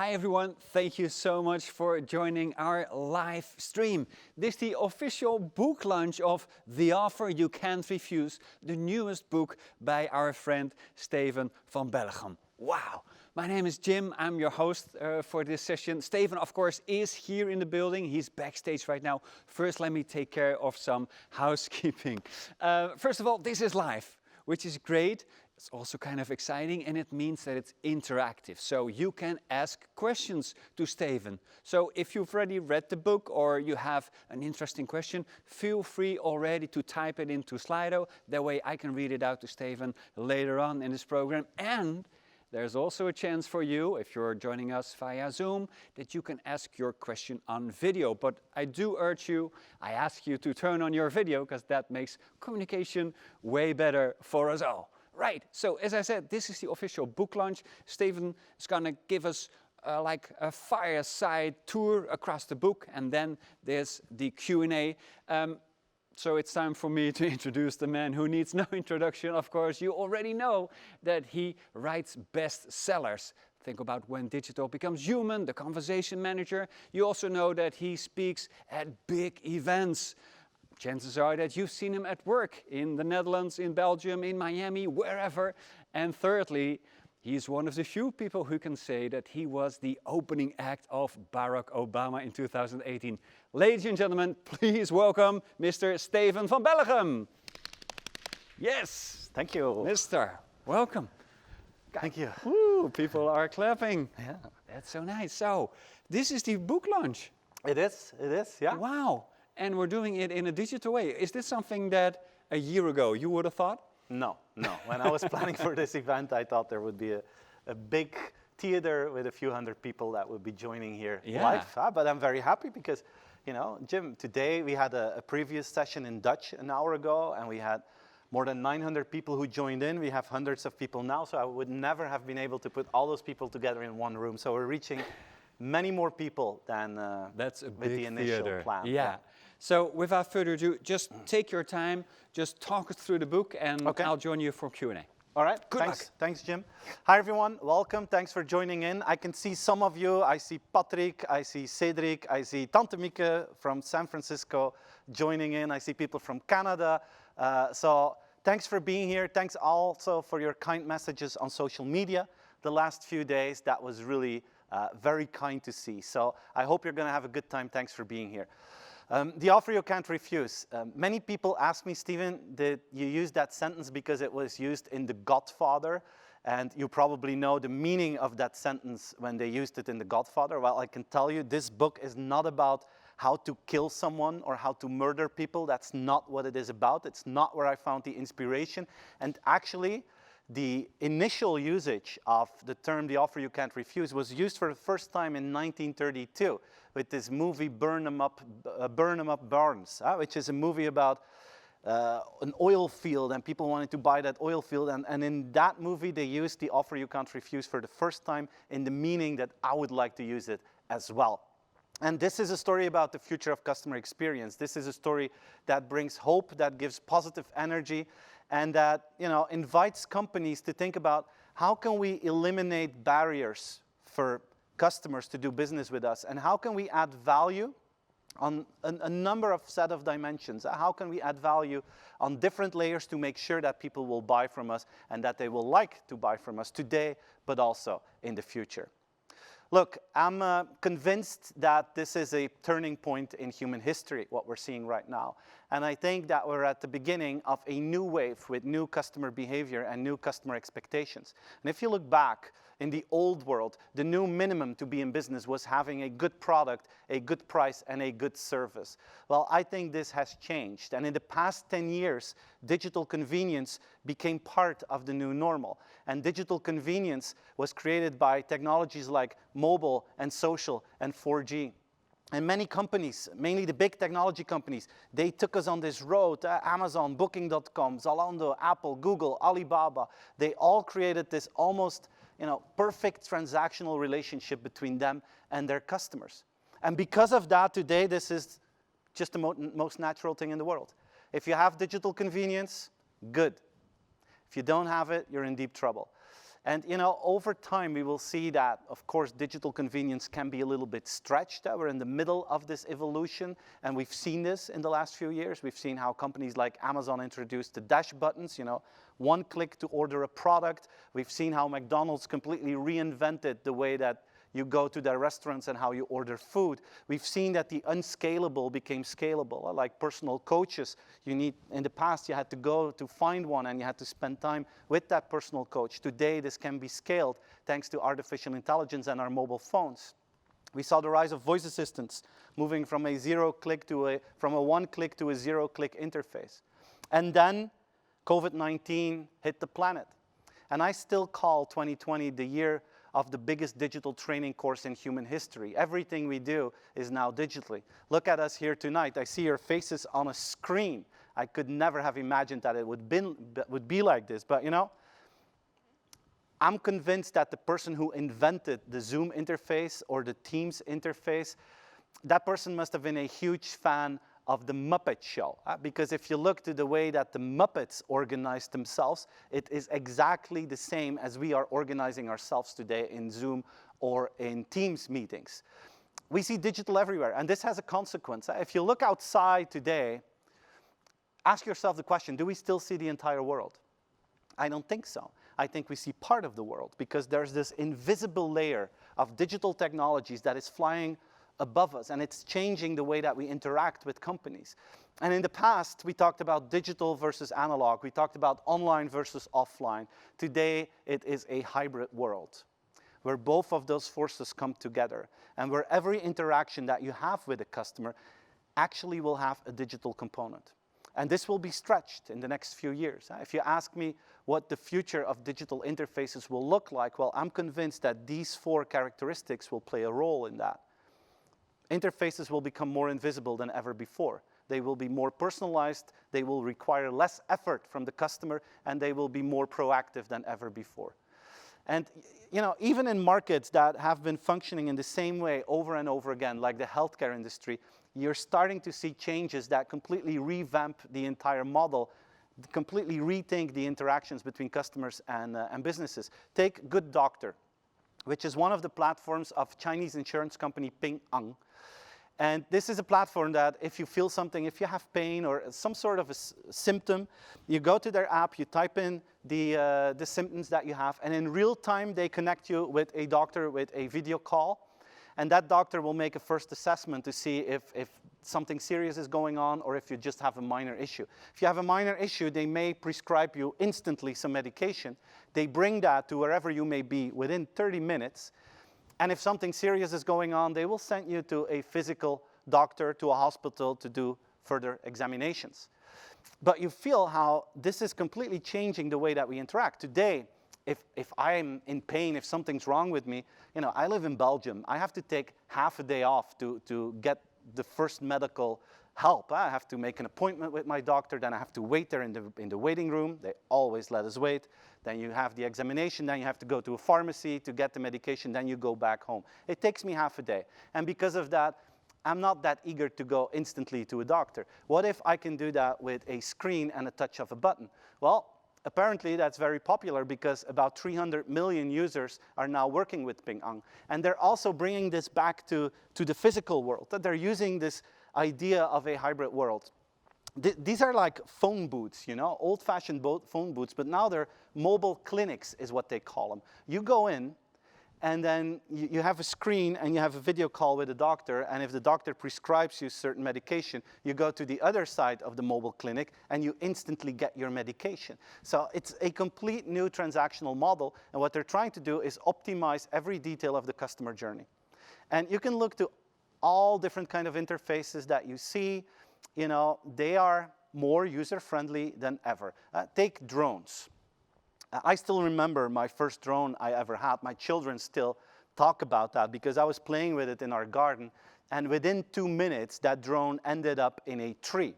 Hi everyone, thank you so much for joining our live stream. This is the official book launch of The Offer You Can't Refuse, the newest book by our friend Steven Van Belleghem. Wow! My name is Jim, I'm your host for this session. Steven, of course, is here in the building. He's backstage right now. First, let me take care of some housekeeping. First of all, this is live, which is great. It's also kind of exciting, and it means that it's interactive. So you can ask questions to Steven. So if you've already read the book or you have an interesting question, feel free already to type it into Slido. That way I can read it out to Steven later on in this program. And there's also a chance for you, if you're joining us via Zoom, that you can ask your question on video. But I do urge you, I ask you to turn on your video, because that makes communication way better for us all. Right, so as I said, this is the official book launch. Steven is going to give us like a fireside tour across the book, and then there's the Q&A. So it's time for me to introduce the man who needs no introduction. Of course, you already know that he writes bestsellers. Think about When Digital Becomes Human, The Conversation Manager. You also know that he speaks at big events. Chances are that you've seen him at work in the Netherlands, in Belgium, in Miami, wherever. And thirdly, he's one of the few people who can say that he was the opening act of Barack Obama in 2018. Ladies and gentlemen, please welcome Mr. Steven Van Belleghem. Yes. Thank you. Mr. Welcome. Thank you. Woo, people are clapping. Yeah. That's so nice. So, this is the book launch. It is, yeah. Wow. And we're doing it in a digital way. Is this something that a year ago you would have thought? No. When I was planning for this event, I thought there would be a big theater with a few hundred people that would be joining here live. But I'm very happy because, you know, Jim, today we had a previous session in Dutch an hour ago, and we had more than 900 people who joined in. We have hundreds of people now, so I would never have been able to put all those people together in one room. So we're reaching many more people than That's a with big the initial theater. plan. Yeah. So without further ado, just take your time, just talk us through the book, and I'll join you for Q&A. All right, Good luck. Thanks, Jim. Hi, everyone, welcome, thanks for joining in. I can see some of you, I see Patrick, I see Cedric, I see Tante Mieke from San Francisco joining in, I see people from Canada. So thanks for being here, thanks also for your kind messages on social media the last few days. That was really very kind to see. So I hope you're gonna have a good time, thanks for being here. The offer you can't refuse. Many people ask me, Steven, did you use that sentence because it was used in The Godfather? And you probably know the meaning of that sentence when they used it in The Godfather. Well, I can tell you this book is not about how to kill someone or how to murder people. That's not what it is about. It's not where I found the inspiration. And actually, the initial usage of the term "the offer you can't refuse" was used for the first time in 1932 with this movie Burn 'em Up Barns, which is a movie about an oil field, and people wanted to buy that oil field. And in that movie, they used "the offer you can't refuse" for the first time in the meaning that I would like to use it as well. And this is a story about the future of customer experience. This is a story that brings hope, that gives positive energy, and that, you know, invites companies to think about how can we eliminate barriers for customers to do business with us, and how can we add value on a number of set of dimensions. How can we add value on different layers to make sure that people will buy from us and that they will like to buy from us today, but also in the future. Look, I'm convinced that this is a turning point in human history, what we're seeing right now. And I think that we're at the beginning of a new wave with new customer behavior and new customer expectations. And if you look back in the old world, the new minimum to be in business was having a good product, a good price, and a good service. Well, I think this has changed. And in the past 10 years, digital convenience became part of the new normal. And digital convenience was created by technologies like mobile and social and 4G. And many companies, mainly the big technology companies, they took us on this road. Amazon, Booking.com, Zalando, Apple, Google, Alibaba, they all created this almost, you know, perfect transactional relationship between them and their customers. And because of that, today, this is just the most natural thing in the world. If you have digital convenience, good. If you don't have it, you're in deep trouble. And over time, we will see that, of course, digital convenience can be a little bit stretched. We're in the middle of this evolution, and we've seen this in the last few years. We've seen how companies like Amazon introduced the dash buttons, one click to order a product. We've seen how McDonald's completely reinvented the way that you go to their restaurants and how you order food. We've seen that the unscalable became scalable, like personal coaches. In the past, you had to go to find one and you had to spend time with that personal coach. Today, this can be scaled thanks to artificial intelligence and our mobile phones. We saw the rise of voice assistants moving from a one-click to a zero-click interface. And then COVID-19 hit the planet. And I still call 2020 the year of the biggest digital training course in human history. Everything we do is now digitally. Look at us here tonight. I see your faces on a screen. I could never have imagined that it would be like this. But I'm convinced that the person who invented the Zoom interface or the Teams interface, that person must have been a huge fan of the Muppet Show. Because if you look to the way that the Muppets organized themselves, it is exactly the same as we are organizing ourselves today in Zoom or in Teams meetings. We see digital everywhere, and this has a consequence. If you look outside today, ask yourself the question, do we still see the entire world? I don't think so. I think we see part of the world, because there's this invisible layer of digital technologies that is flying above us, and it's changing the way that we interact with companies. And in the past, we talked about digital versus analog. We talked about online versus offline. Today, it is a hybrid world where both of those forces come together, and where every interaction that you have with a customer actually will have a digital component. And this will be stretched in the next few years. If you ask me what the future of digital interfaces will look like, well, I'm convinced that these 4 characteristics will play a role in that. Interfaces will become more invisible than ever before. They will be more personalized, they will require less effort from the customer, and they will be more proactive than ever before. And even in markets that have been functioning in the same way over and over again, like the healthcare industry, you're starting to see changes that completely revamp the entire model, completely rethink the interactions between customers and businesses. Take Good Doctor, which is one of the platforms of Chinese insurance company Ping An. And this is a platform that if you feel something, if you have pain or some sort of a symptom, you go to their app, you type in the symptoms that you have, and in real time, they connect you with a doctor with a video call. And that doctor will make a first assessment to see if something serious is going on or if you just have a minor issue. If you have a minor issue, they may prescribe you instantly some medication. They bring that to wherever you may be within 30 minutes. And if something serious is going on, they will send you to a physical doctor, to a hospital to do further examinations. But you feel how this is completely changing the way that we interact. Today, if I'm in pain, if something's wrong with me, I live in Belgium. I have to take half a day off to get the first medical help. I have to make an appointment with my doctor, then I have to wait there in the waiting room. They always let us wait. Then you have the examination, then you have to go to a pharmacy to get the medication, then you go back home. It takes me half a day. And because of that, I'm not that eager to go instantly to a doctor. What if I can do that with a screen and a touch of a button? Well, apparently that's very popular because about 300 million users are now working with Ping An. And they're also bringing this back to the physical world, that they're using this idea of a hybrid world. These are like phone booths, old-fashioned phone booths, but now they're mobile clinics is what they call them. You go in, and then you have a screen and you have a video call with a doctor, and if the doctor prescribes you certain medication, you go to the other side of the mobile clinic and you instantly get your medication. So it's a complete new transactional model, and what they're trying to do is optimize every detail of the customer journey. And you can look to all different kind of interfaces that you see. They are more user-friendly than ever. Take drones. I still remember my first drone I ever had. My children still talk about that because I was playing with it in our garden, and within 2 minutes, that drone ended up in a tree,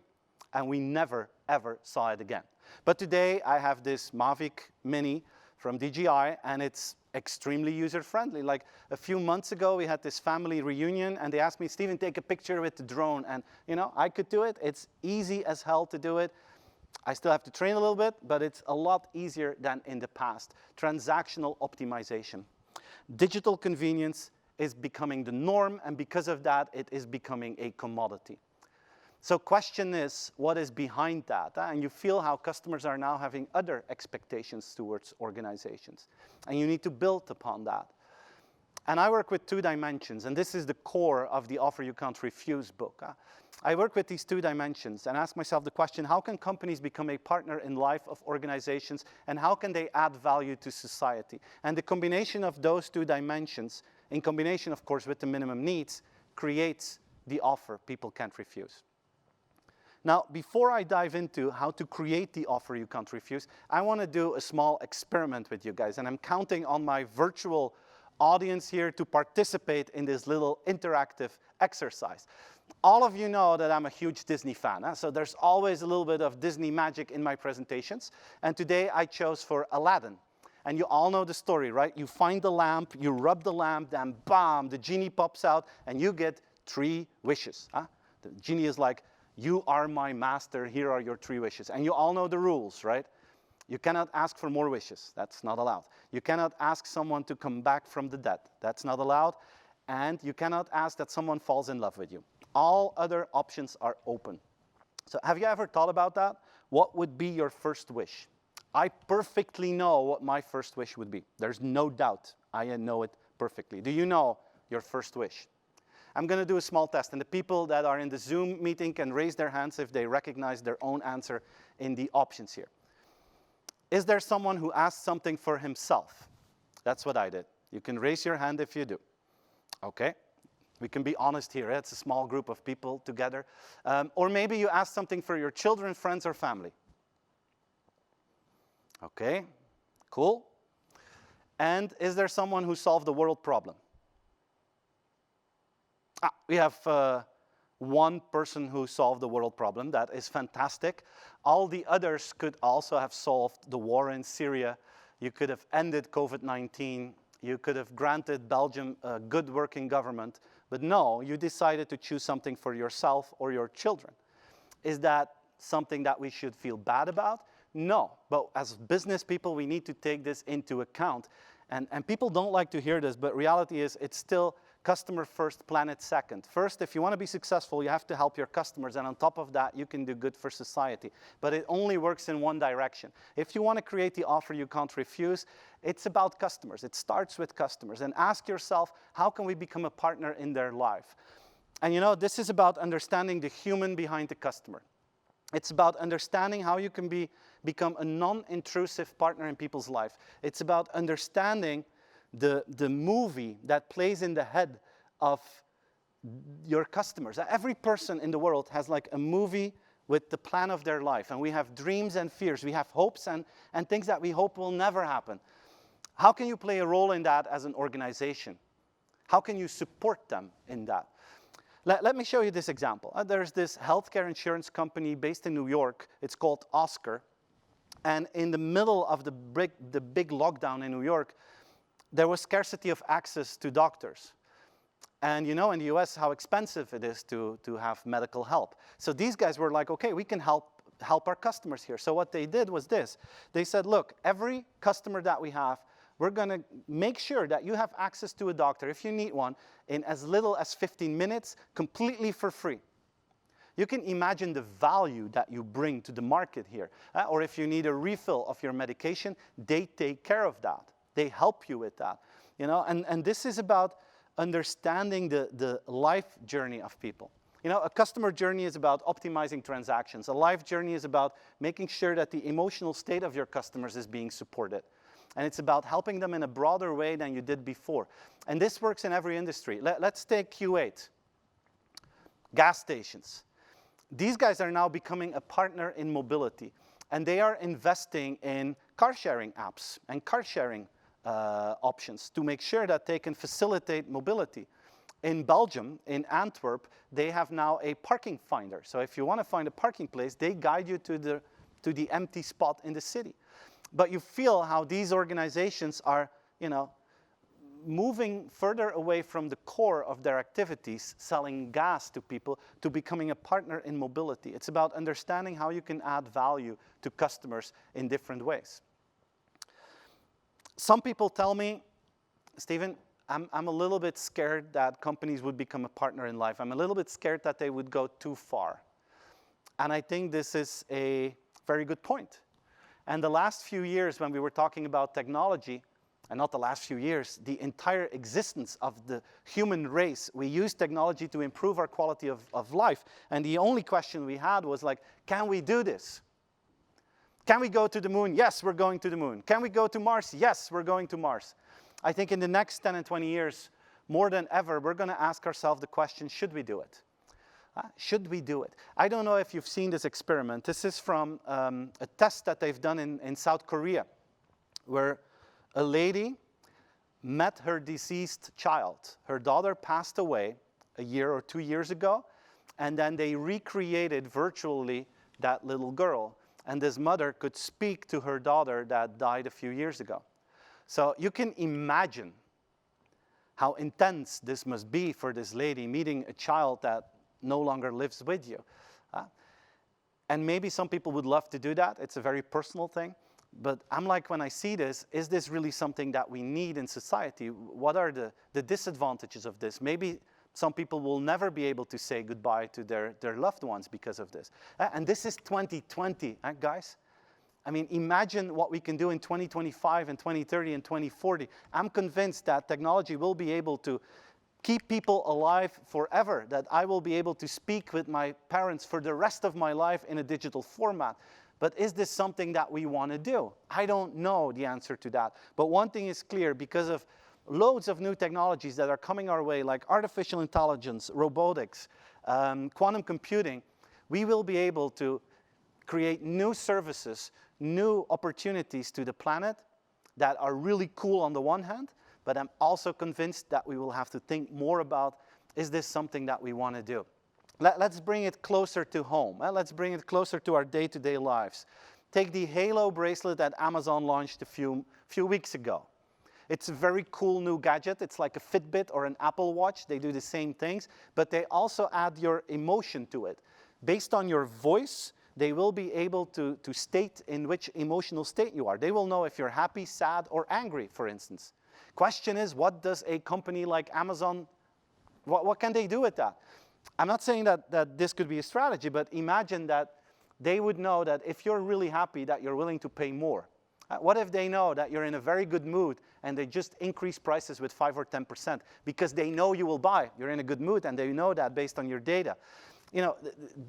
and we never, ever saw it again. But today, I have this Mavic Mini from DJI, and it's extremely user-friendly. Like a few months ago, we had this family reunion, and they asked me, Steven, take a picture with the drone. And I could do it. It's easy as hell to do it. I still have to train a little bit, but it's a lot easier than in the past. Transactional optimization. Digital convenience is becoming the norm, and because of that, it is becoming a commodity. So question is, what is behind that? And you feel how customers are now having other expectations towards organizations. And you need to build upon that. And I work with 2 dimensions, and this is the core of the Offer You Can't Refuse book. I work with these 2 dimensions and ask myself the question, how can companies become a partner in life of organizations, and how can they add value to society? And the combination of those 2 dimensions, in combination, of course, with the minimum needs, creates the offer people can't refuse. Now, before I dive into how to create the offer you can't refuse, I want to do a small experiment with you guys, and I'm counting on my virtual audience here to participate in this little interactive exercise. All of you know that I'm a huge Disney fan, so there's always a little bit of Disney magic in my presentations, and today I chose for Aladdin. And you all know the story, right? You find the lamp, you rub the lamp, then bam, the genie pops out, and you get 3 wishes. The genie is like, you are my master, here are your 3 wishes. And you all know the rules, right? You cannot ask for more wishes, that's not allowed. You cannot ask someone to come back from the dead, that's not allowed. And you cannot ask that someone falls in love with you. All other options are open. So have you ever thought about that? What would be your first wish? I perfectly know what my first wish would be. There's no doubt I know it perfectly. Do you know your first wish? I'm going to do a small test, and the people that are in the Zoom meeting can raise their hands if they recognize their own answer in the options here. Is there someone who asked something for himself? That's what I did. You can raise your hand if you do. Okay. We can be honest here. It's a small group of people together. Or maybe you asked something for your children, friends, or family. Okay. Cool. And is there someone who solved the world problem? We have 1 person who solved the world problem. That is fantastic. All the others could also have solved the war in Syria. You could have ended COVID-19. You could have granted Belgium a good working government. But no, you decided to choose something for yourself or your children. Is that something that we should feel bad about? No. But as business people, we need to take this into account. And people don't like to hear this, but reality is it's still customer first, planet second. First, if you want to be successful, you have to help your customers, and on top of that, you can do good for society. But it only works in one direction. If you want to create the offer you can't refuse, it's about customers. It starts with customers. And ask yourself, how can we become a partner in their life? And you know, this is about understanding the human behind the customer. It's about understanding how you can become a non-intrusive partner in people's life. It's about understanding the movie that plays in the head of your customers. Every person in the world has like a movie with the plan of their life. And we have dreams and fears. We have hopes and things that we hope will never happen. How can you play a role in that as an organization? How can you support them in that? Let me show you this example. There's this healthcare insurance company based in New York. It's called Oscar. And in the middle of the big lockdown in New York, there was scarcity of access to doctors. And you know in the US how expensive it is to have medical help. So these guys were like, okay, we can help our customers here. So what they did was this. They said, look, every customer that we have, we're going to make sure that you have access to a doctor, if you need one, in as little as 15 minutes, completely for free. You can imagine the value that you bring to the market here. Or if you need a refill of your medication, they take care of that. They help you with that. You know, and this is about understanding the life journey of people. You know, a customer journey is about optimizing transactions. A life journey is about making sure that the emotional state of your customers is being supported. And it's about helping them in a broader way than you did before. And this works in every industry. Let's take Q8. Gas stations. These guys are now becoming a partner in mobility. And they are investing in car sharing apps and car sharing options to make sure that they can facilitate mobility. In Belgium, in Antwerp, they have now a parking finder. So if you want to find a parking place, they guide you to the empty spot in the city. But you feel how these organizations are, you know, moving further away from the core of their activities, selling gas to people, to becoming a partner in mobility. It's about understanding how you can add value to customers in different ways. Some people tell me, Steven, I'm a little bit scared that companies would become a partner in life. I'm a little bit scared that they would go too far. And I think this is a very good point. And the last few years when we were talking about technology, and not the last few years, the entire existence of the human race, we use technology to improve our quality of life. And the only question we had was like, can we do this? Can we go to the moon? Yes, we're going to the moon. Can we go to Mars? Yes, we're going to Mars. I think in the next 10 and 20 years, more than ever, we're going to ask ourselves the question, should we do it? Should we do it? I don't know if you've seen this experiment. This is from a test that they've done in South Korea, where a lady met her deceased child. Her daughter passed away a year or 2 years ago, and then they recreated virtually that little girl. And this mother could speak to her daughter that died a few years ago. So you can imagine how intense this must be for this lady, meeting a child that no longer lives with you. And maybe some people would love to do that. It's a very personal thing. But I'm like, when I see this, is this really something that we need in society? What are the disadvantages of this? Maybe some people will never be able to say goodbye to their loved ones because of this. And this is 2020, guys. I mean, imagine what we can do in 2025 and 2030 and 2040. I'm convinced that technology will be able to keep people alive forever, that I will be able to speak with my parents for the rest of my life in a digital format. But is this something that we want to do? I don't know the answer to that. But one thing is clear, because of loads of new technologies that are coming our way, like artificial intelligence, robotics, quantum computing, we will be able to create new services, new opportunities to the planet that are really cool on the one hand, but I'm also convinced that we will have to think more about, is this something that we want to do? Let's bring it closer to home. Let's bring it closer to our day-to-day lives. Take the Halo bracelet that Amazon launched a few weeks ago. It's a very cool new gadget. It's like a Fitbit or an Apple Watch. They do the same things, but they also add your emotion to it. Based on your voice, they will be able to state in which emotional state you are. They will know if you're happy, sad, or angry, for instance. Question is, what does a company like Amazon, what can they do with that? I'm not saying that this could be a strategy, but imagine that they would know that if you're really happy, that you're willing to pay more. What if they know that you're in a very good mood and they just increase prices with 5 or 10% because they know you will buy. You're in a good mood and they know that based on your data. You know,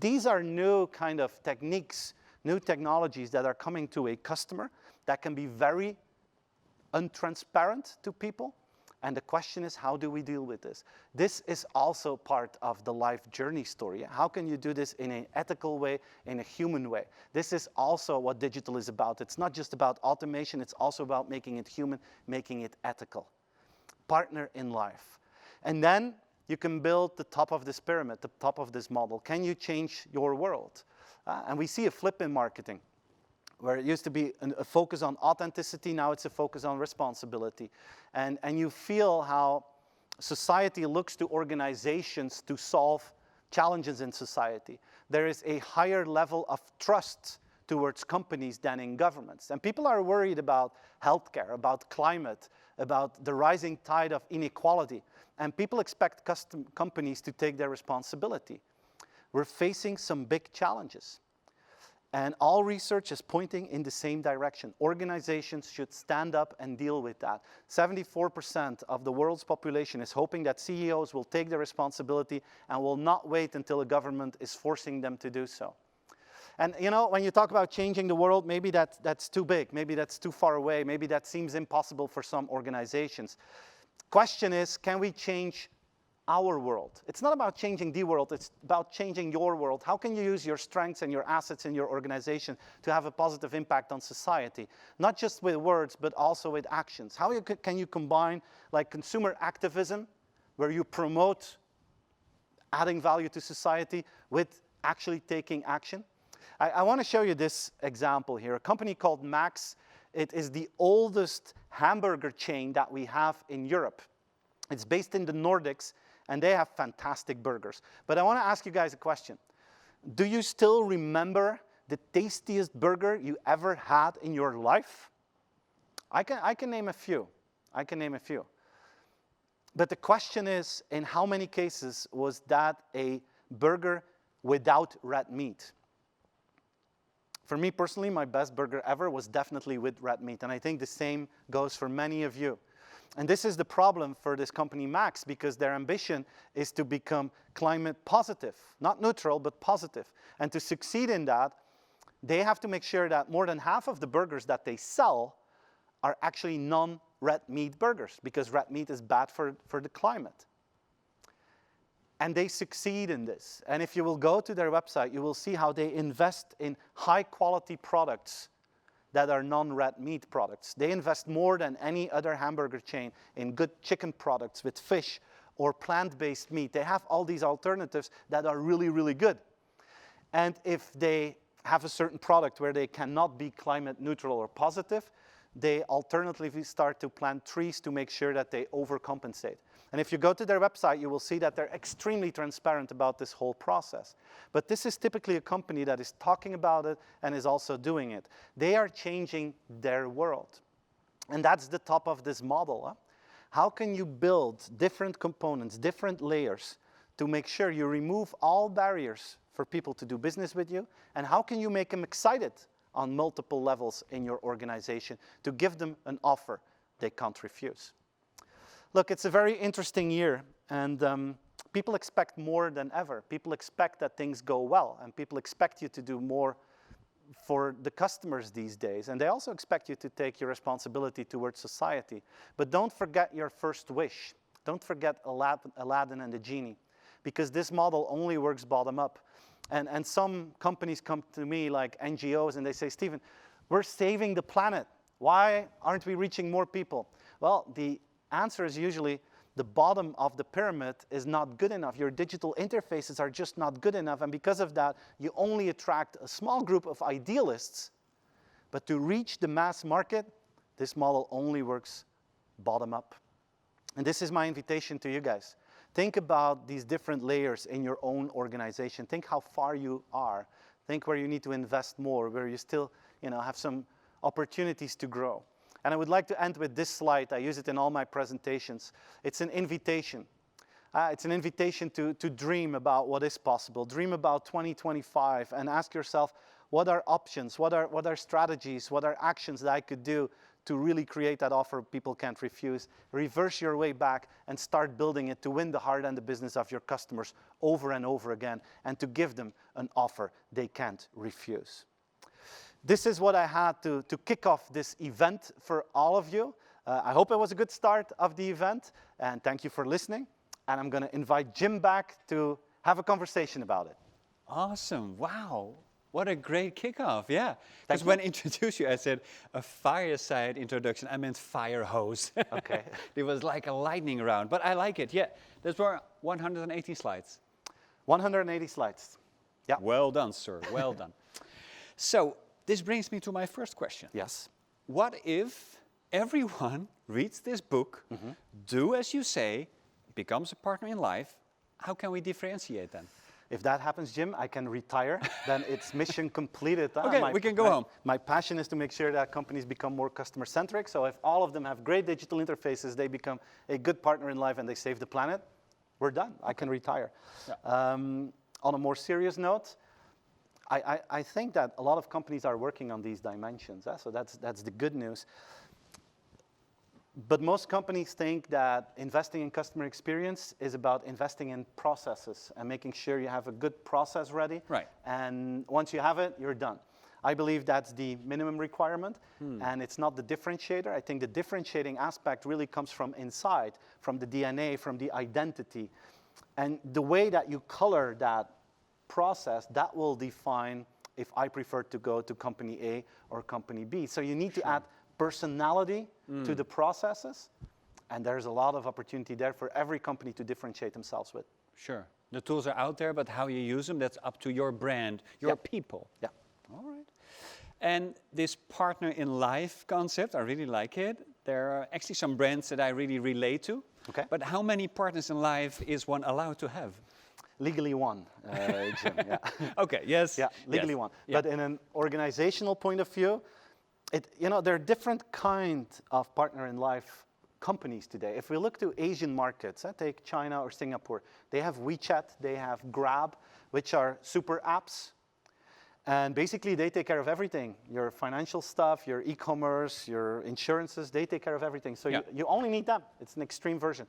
these are new kind of techniques, new technologies that are coming to a customer that can be very untransparent to people. And the question is, how do we deal with this? This is also part of the life journey story. How can you do this in an ethical way, in a human way? This is also what digital is about. It's not just about automation, it's also about making it human, making it ethical. Partner in life. And then you can build the top of this pyramid, the top of this model. Can you change your world? And we see a flip in marketing, where it used to be a focus on authenticity, now it's a focus on responsibility. And you feel how society looks to organizations to solve challenges in society. There is a higher level of trust towards companies than in governments. And people are worried about healthcare, about climate, about the rising tide of inequality. And people expect companies to take their responsibility. We're facing some big challenges. And all research is pointing in the same direction. Organizations should stand up and deal with that. 74% of the world's population is hoping that CEOs will take their responsibility and will not wait until a government is forcing them to do so. And you know, when you talk about changing the world, maybe that's too big, maybe that's too far away, maybe that seems impossible for some organizations. Question is, can we change our world? It's not about changing the world, it's about changing your world. How can you use your strengths and your assets in your organization to have a positive impact on society? Not just with words, but also with actions. How can you combine like consumer activism, where you promote adding value to society, with actually taking action? I want to show you this example here. A company called Max. It is the oldest hamburger chain that we have in Europe. It's based in the Nordics, and they have fantastic burgers. But I want to ask you guys a question. Do you still remember the tastiest burger you ever had in your life? I can name a few. I can name a few. But the question is, in how many cases was that a burger without red meat? For me personally, my best burger ever was definitely with red meat, and I think the same goes for many of you. And this is the problem for this company Max, because their ambition is to become climate positive, not neutral, but positive. And to succeed in that, they have to make sure that more than half of the burgers that they sell are actually non-red meat burgers, because red meat is bad for the climate. And they succeed in this. And if you will go to their website, you will see how they invest in high-quality products that are non-red meat products. They invest more than any other hamburger chain in good chicken products with fish or plant-based meat. They have all these alternatives that are really, really good. And if they have a certain product where they cannot be climate neutral or positive, they alternatively start to plant trees to make sure that they overcompensate. And if you go to their website, you will see that they're extremely transparent about this whole process. But this is typically a company that is talking about it and is also doing it. They are changing their world. And that's the top of this model. Huh? How can you build different components, different layers, to make sure you remove all barriers for people to do business with you? And how can you make them excited on multiple levels in your organization to give them an offer they can't refuse? Look, it's a very interesting year, and people expect more than ever. People expect that things go well, and people expect you to do more for the customers these days. And they also expect you to take your responsibility towards society. But don't forget your first wish. Don't forget Aladdin and the genie, because this model only works bottom up. And some companies come to me, like NGOs, and they say, Steven, we're saving the planet. Why aren't we reaching more people? Well, the answer is usually the bottom of the pyramid is not good enough. Your digital interfaces are just not good enough, and because of that, you only attract a small group of idealists. But to reach the mass market, this model only works bottom up. And this is my invitation to you guys. Think about these different layers in your own organization. Think how far you are. Think where you need to invest more, where you still have some opportunities to grow. And I would like to end with this slide. I use it in all my presentations. It's an invitation. It's an invitation to dream about what is possible. Dream about 2025 and ask yourself, what are options? What are strategies? What are actions that I could do to really create that offer people can't refuse? Reverse your way back and start building it to win the heart and the business of your customers over and over again, and to give them an offer they can't refuse. This is what I had to kick off this event for all of you. I hope it was a good start of the event, and thank you for listening. And I'm going to invite Jim back to have a conversation about it. Awesome. Wow. What a great kickoff. Yeah. Because when I introduced you, I said a fireside introduction. I meant fire hose. Okay. It was like a lightning round, but I like it. Yeah. Those were 180 slides. 180 slides. Yeah. Well done, sir. Well done. So this brings me to my first question. Yes. What if everyone reads this book, do as you say, becomes a partner in life? How can we differentiate then? If that happens, Jim, I can retire. Then it's mission completed. Okay, we can go home. My passion is to make sure that companies become more customer-centric. So if all of them have great digital interfaces, they become a good partner in life and they save the planet, we're done. Okay. I can retire. Yeah. On a more serious note, I think that a lot of companies are working on these dimensions. So that's the good news. But most companies think that investing in customer experience is about investing in processes and making sure you have a good process ready. Right. And once you have it, you're done. I believe that's the minimum requirement, and it's not the differentiator. I think the differentiating aspect really comes from inside, from the DNA, from the identity. And the way that you color that process, that will define if I prefer to go to company A or company B. So you need to add personality to the processes, and there's a lot of opportunity there for every company to differentiate themselves with. Sure. The tools are out there, but how you use them, that's up to your brand, your people. Yeah. All right. And this partner in life concept, I really like it. There are actually some brands that I really relate to. Okay. But how many partners in life is one allowed to have? Legally one, Jim. Yeah. Okay, yes. Yeah, legally yes. one. Yeah. But in an organizational point of view, there are different kind of partner in life companies today. If we look to Asian markets, take China or Singapore, they have WeChat, they have Grab, which are super apps. And basically, they take care of everything. Your financial stuff, your e-commerce, your insurances, they take care of everything. So you only need them. It's an extreme version.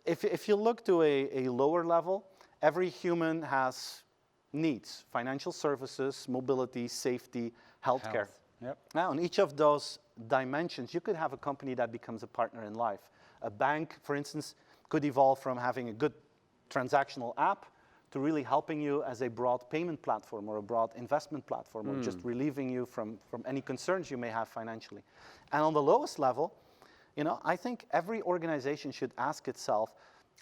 If you look to a lower level, every human has needs: financial services, mobility, safety, healthcare. Yep. Now, on each of those dimensions, you could have a company that becomes a partner in life. A bank, for instance, could evolve from having a good transactional app to really helping you as a broad payment platform or a broad investment platform, or just relieving you from any concerns you may have financially. And on the lowest level, I think every organization should ask itself,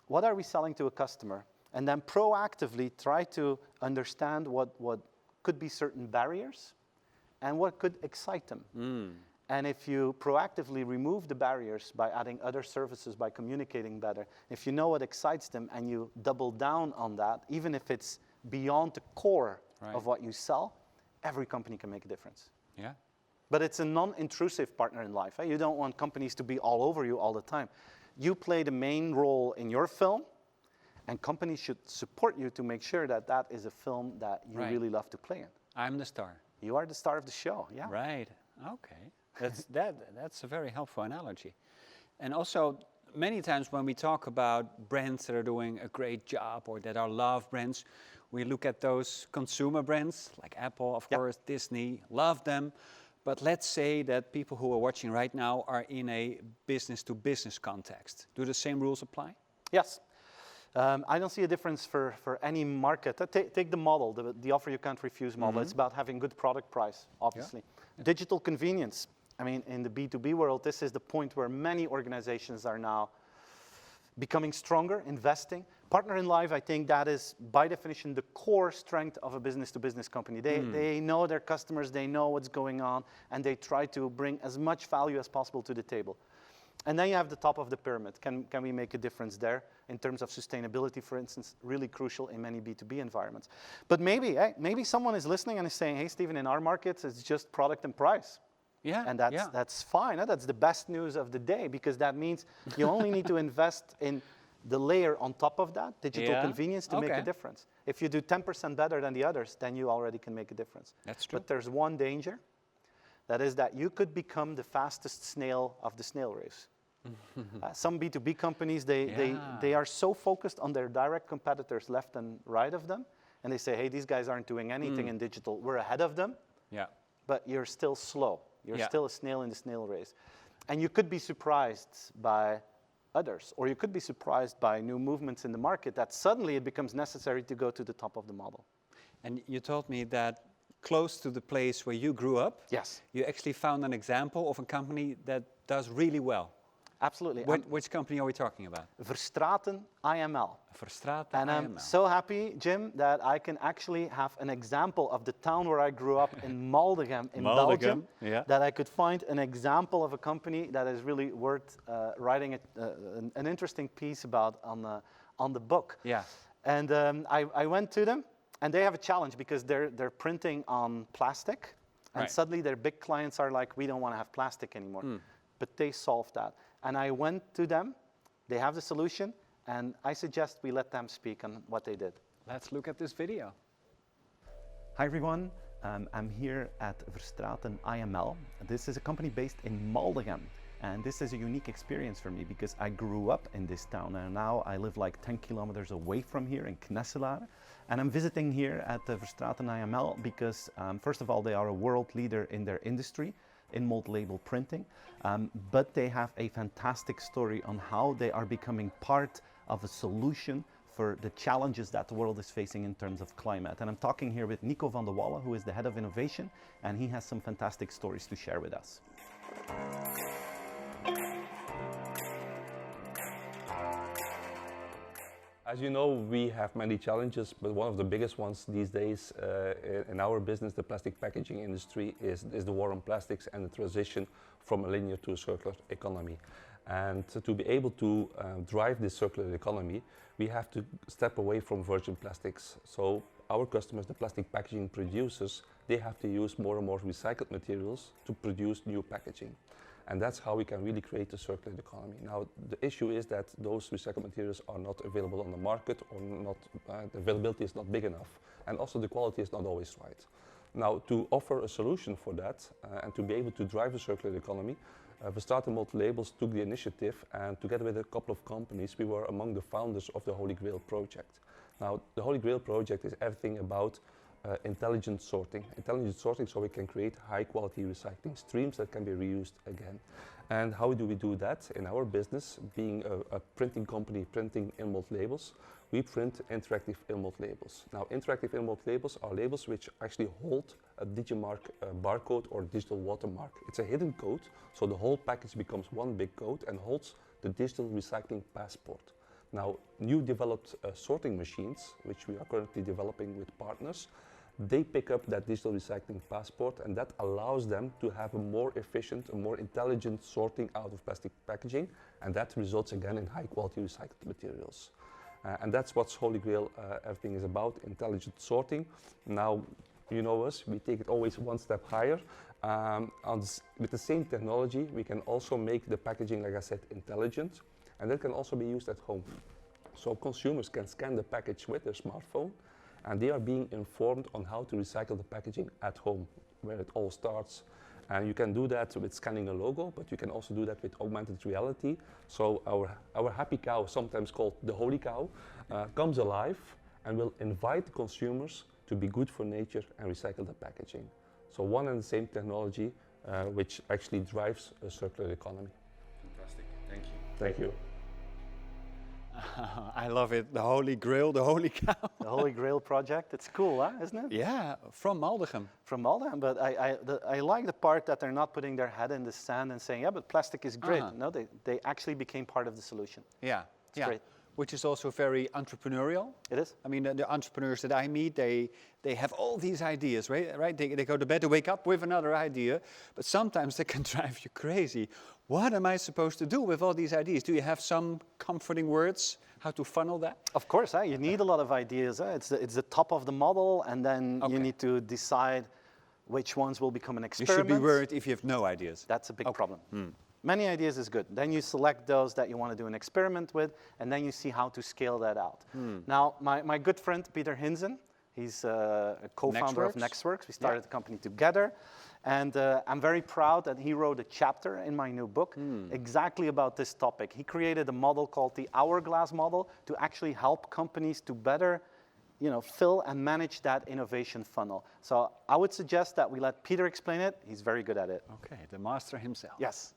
what are we selling to a customer? And then proactively try to understand what could be certain barriers and what could excite them. And if you proactively remove the barriers by adding other services, by communicating better, if you know what excites them and you double down on that, even if it's beyond the core of what you sell, every company can make a difference. Yeah. But it's a non-intrusive partner in life. You don't want companies to be all over you all the time. You play the main role in your film, and companies should support you to make sure that that is a film that you really love to play in. I'm the star. You are the star of the show, yeah. Right, okay. That's a very helpful analogy. And also, many times when we talk about brands that are doing a great job or that are loved brands, we look at those consumer brands like Apple, of course, Disney, love them. But let's say that people who are watching right now are in a business-to-business context. Do the same rules apply? Yes. I don't see a difference for any market. Take the model, the offer you can't refuse model. It's about having good product price, obviously. Yeah. Digital convenience. I mean, in the B2B world, this is the point where many organizations are now becoming stronger, investing. Partner in life, I think that is, by definition, the core strength of a business-to-business company. They know their customers, they know what's going on, and they try to bring as much value as possible to the table. And then you have the top of the pyramid. Can we make a difference there in terms of sustainability, for instance? Really crucial in many B2B environments. But maybe someone is listening and is saying, hey, Steven, in our markets, it's just product and price. Yeah, and that's fine. That's the best news of the day, because that means you only need to invest in the layer on top of that, digital convenience, to make a difference. If you do 10% better than the others, then you already can make a difference. That's true. But there's one danger. That is that you could become the fastest snail of the snail race. Some B2B companies, they are so focused on their direct competitors left and right of them, and they say, hey, these guys aren't doing anything in digital. We're ahead of them, but you're still slow. You're still a snail in the snail race. And you could be surprised by others, or you could be surprised by new movements in the market that suddenly it becomes necessary to go to the top of the model. And you told me that close to the place where you grew up, you actually found an example of a company that does really well. Absolutely. Which company are we talking about? Verstraden IML. Verstraden and I'm IML. so happy, Jim, that I can actually have an example of the town where I grew up in Maldegem in Belgium, that I could find an example of a company that is really worth writing an interesting piece about on the book. Yeah. And I went to them, and they have a challenge because they're printing on plastic, and suddenly their big clients are like, we don't want to have plastic anymore. But they solved that. And I went to them, they have the solution, and I suggest we let them speak on what they did. Let's look at this video. Hi everyone, I'm here at Verstraden IML. This is a company based in Maldegem, and this is a unique experience for me because I grew up in this town, and now I live like 10 kilometers away from here in Knesselare. And I'm visiting here at the Verstraden IML because, first of all, they are a world leader in their industry, in multi-label printing, but they have a fantastic story on how they are becoming part of a solution for the challenges that the world is facing in terms of climate. And I'm talking here with Nico van de Walle, who is the head of innovation, and he has some fantastic stories to share with us. As you know, we have many challenges, but one of the biggest ones these days in our business, the plastic packaging industry, is the war on plastics and the transition from a linear to a circular economy. And to be able to drive this circular economy, we have to step away from virgin plastics. So our customers, the plastic packaging producers, they have to use more and more recycled materials to produce new packaging. And that's how we can really create a circular economy. Now, the issue is that those recycled materials are not available on the market, or not, the availability is not big enough. And also the quality is not always right. Now, to offer a solution for that and to be able to drive a circular economy, Verstraden Multi-Labels took the initiative, and together with a couple of companies, we were among the founders of the Holy Grail project. Now, the Holy Grail project is everything about intelligent sorting. Intelligent sorting so we can create high quality recycling streams that can be reused again. And how do we do that? In our business, being a printing company, printing in-mold labels, we print interactive in-mold labels. Now, interactive in-mold labels are labels which actually hold a Digimark barcode or digital watermark. It's a hidden code, so the whole package becomes one big code and holds the digital recycling passport. Now, new developed sorting machines, which we are currently developing with partners, they pick up that digital recycling passport, and that allows them to have a more efficient, a more intelligent sorting out of plastic packaging, and that results again in high quality recycled materials. And that's what Holy Grail everything is about, intelligent sorting. Now, you know us, we take it always one step higher. With the same technology, we can also make the packaging, like I said, intelligent, and that can also be used at home. So consumers can scan the package with their smartphone, and they are being informed on how to recycle the packaging at home, where it all starts. And you can do that with scanning a logo, but you can also do that with augmented reality. So our happy cow, sometimes called the holy cow, comes alive and will invite consumers to be good for nature and recycle the packaging. So one and the same technology, which actually drives a circular economy. Fantastic, thank you. Thank you. I love it. The Holy Grail, the Holy Cow. The Holy Grail project, it's cool, huh? Isn't it? Yeah, from Belleghem. From Belleghem, but I like the part that they're not putting their head in the sand and saying, yeah, but plastic is great. No, they actually became part of the solution. Yeah, It's great. Which is also very entrepreneurial. It is. I mean, the entrepreneurs that I meet, they have all these ideas, right? They go to bed, they wake up with another idea, but sometimes they can drive you crazy. What am I supposed to do with all these ideas? Do you have some comforting words how to funnel that? Of course, you need a lot of ideas. It's the top of the model, and then you need to decide which ones will become an experiment. You should be worried if you have no ideas. That's a big problem. Many ideas is good. Then you select those that you want to do an experiment with, and then you see how to scale that out. Now, my good friend, Peter Hinson, he's a co-founder of Nextworks. We started the company together. And I'm very proud that he wrote a chapter in my new book exactly about this topic. He created a model called the hourglass model to actually help companies to better fill and manage that innovation funnel. So I would suggest that we let Peter explain it. He's very good at it. Okay, the master himself. Yes.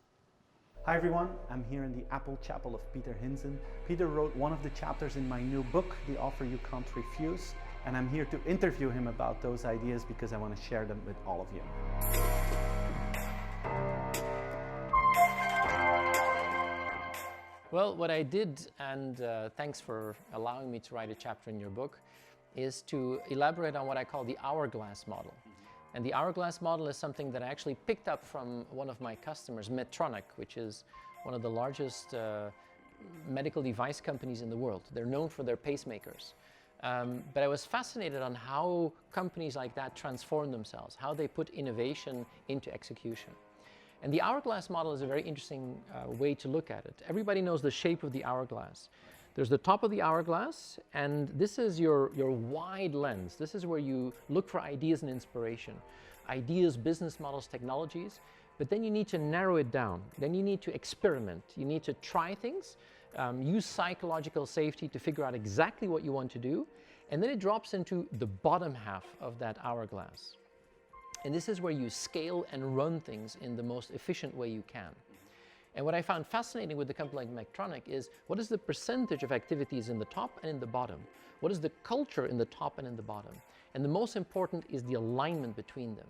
Hi everyone, I'm here in the Apple Chapel of Peter Hinson. Peter wrote one of the chapters in my new book, The Offer You Can't Refuse, and I'm here to interview him about those ideas because I want to share them with all of you. Well, what I did, and thanks for allowing me to write a chapter in your book, is to elaborate on what I call the hourglass model. And the hourglass model is something that I actually picked up from one of my customers, Medtronic, which is one of the largest medical device companies in the world. They're known for their pacemakers. But I was fascinated on how companies like that transform themselves, how they put innovation into execution. And the hourglass model is a very interesting way to look at it. Everybody knows the shape of the hourglass. There's the top of the hourglass, and this is your wide lens. This is where you look for ideas and inspiration. Ideas, business models, technologies, but then you need to narrow it down. Then you need to experiment. You need to try things, use psychological safety to figure out exactly what you want to do, and then it drops into the bottom half of that hourglass. And this is where you scale and run things in the most efficient way you can. And what I found fascinating with a company like Medtronic is what is the percentage of activities in the top and in the bottom? What is the culture in the top and in the bottom? And the most important is the alignment between them.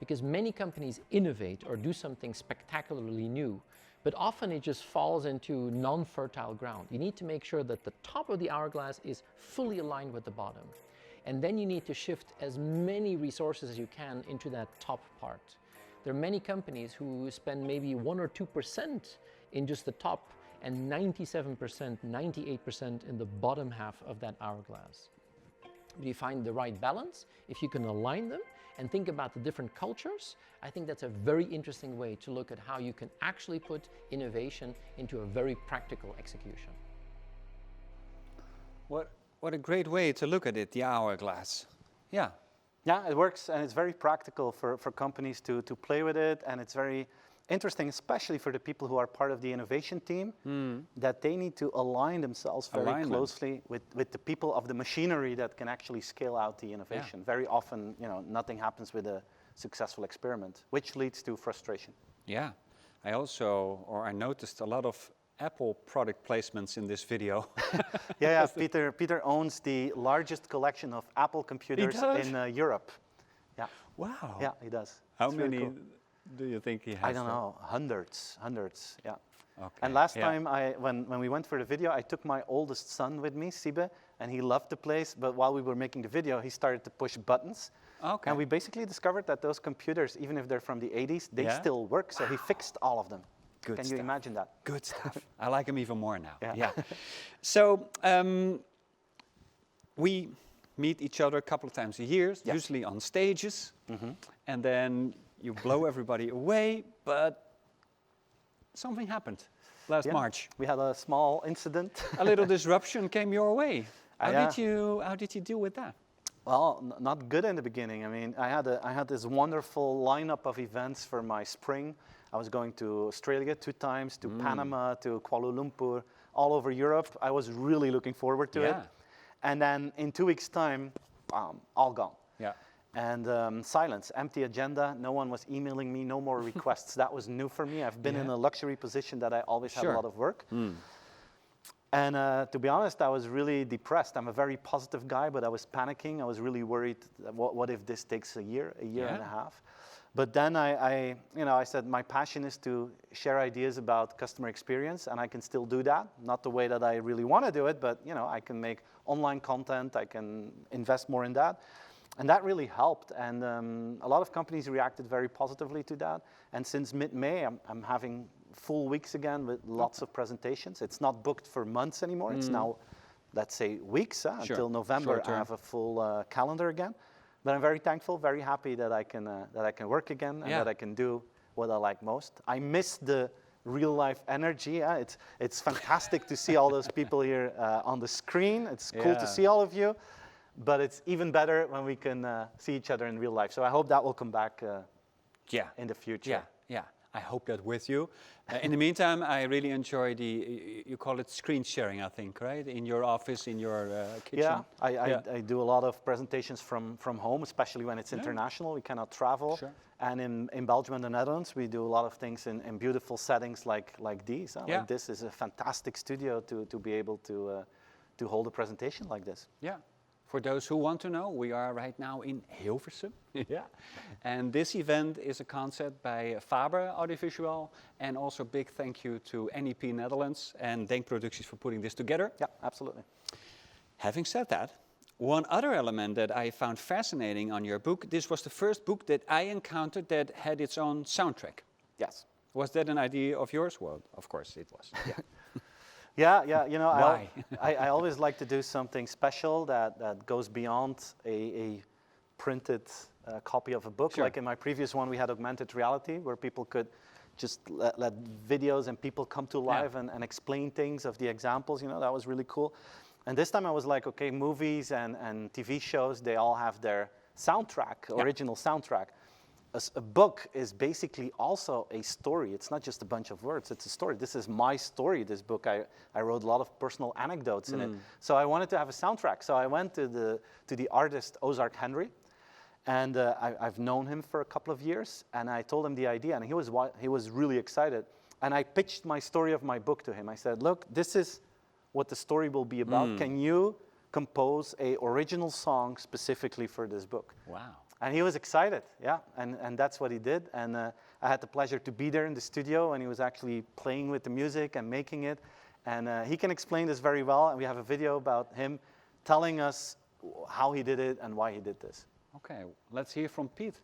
Because many companies innovate or do something spectacularly new, but often it just falls into non-fertile ground. You need to make sure that the top of the hourglass is fully aligned with the bottom. And then you need to shift as many resources as you can into that top part. There are many companies who spend maybe 1 or 2% in just the top and 97%, 98% in the bottom half of that hourglass. If you find the right balance, if you can align them and think about the different cultures, I think that's a very interesting way to look at how you can actually put innovation into a very practical execution. What a great way to look at it, the hourglass. Yeah. Yeah, it works, and it's very practical for companies to play with it, and it's very interesting, especially for the people who are part of the innovation team, that they need to align themselves very closely with the people of the machinery that can actually scale out the innovation. Yeah. Very often, nothing happens with a successful experiment, which leads to frustration. Yeah, I noticed a lot of Apple product placements in this video. Yeah, Peter owns the largest collection of Apple computers in Europe. Yeah. Wow. Yeah, he does. How many really cool. Do you think he has? I don't know, hundreds, yeah. Okay. And last time, when we went for the video, I took my oldest son with me, Sibe, and he loved the place, but while we were making the video, he started to push buttons. Okay. And we basically discovered that those computers, even if they're from the 80s, they still work, so he fixed all of them. Good Can stuff. you imagine that? Good stuff. I like him even more now. Yeah. So we meet each other a couple of times a year, usually on stages, and then you blow everybody away, but something happened last March. We had a small incident. A little disruption came your way. How did you deal with that? Well, not good in the beginning. I mean, I had this wonderful lineup of events for my spring. I was going to Australia 2 times, to Panama, to Kuala Lumpur, all over Europe. I was really looking forward to it. And then in 2 weeks' time, all gone. Yeah. And silence, empty agenda. No one was emailing me, no more requests. That was new for me. I've been in a luxury position that I always had a lot of work. And to be honest, I was really depressed. I'm a very positive guy, but I was panicking. I was really worried, what if this takes a year and a half? But then I said my passion is to share ideas about customer experience, and I can still do that. Not the way that I really want to do it, but I can make online content. I can invest more in that. And that really helped. And a lot of companies reacted very positively to that. And since mid-May, I'm having full weeks again with lots of presentations. It's not booked for months anymore. It's now, let's say, weeks. Until November, I have a full calendar again. But I'm very thankful, very happy that I can work again and that I can do what I like most. I miss the real life energy. It's fantastic to see all those people here on the screen. It's cool to see all of you, but it's even better when we can see each other in real life. So I hope that will come back in the future. Yeah. I hope that with you. In the meantime, I really enjoy you call it screen sharing, I think, right? In your office, in your kitchen. Yeah, I do a lot of presentations from home, especially when it's international. We cannot travel. Sure. And in Belgium and the Netherlands, we do a lot of things in beautiful settings like these. Like this is a fantastic studio to be able to hold a presentation like this. Yeah. For those who want to know, we are right now in Hilversum. And this event is a concept by Faber Audiovisual, and also big thank you to NEP Netherlands and Denk Producties for putting this together. Yeah, absolutely. Having said that, one other element that I found fascinating on your book, this was the first book that I encountered that had its own soundtrack. Yes. Was that an idea of yours? Well, of course it was. Yeah. Why? I always like to do something special that goes beyond a printed copy of a book. Sure. Like in my previous one, we had augmented reality, where people could just let videos and people come to life and explain things of the examples. That was really cool. And this time I was like, okay, movies and TV shows, they all have their soundtrack, original soundtrack. A book is basically also a story. It's not just a bunch of words, it's a story. This is my story, this book. I wrote a lot of personal anecdotes in it. So I wanted to have a soundtrack. So I went to the artist Ozark Henry, and I've known him for a couple of years, and I told him the idea, and he was really excited. And I pitched my story of my book to him. I said, look, this is what the story will be about. Can you compose an original song specifically for this book? Wow. And he was excited, yeah, and that's what he did. And I had the pleasure to be there in the studio, and he was actually playing with the music and making it. And he can explain this very well, and we have a video about him telling us how he did it and why he did this. Okay, let's hear from Piet.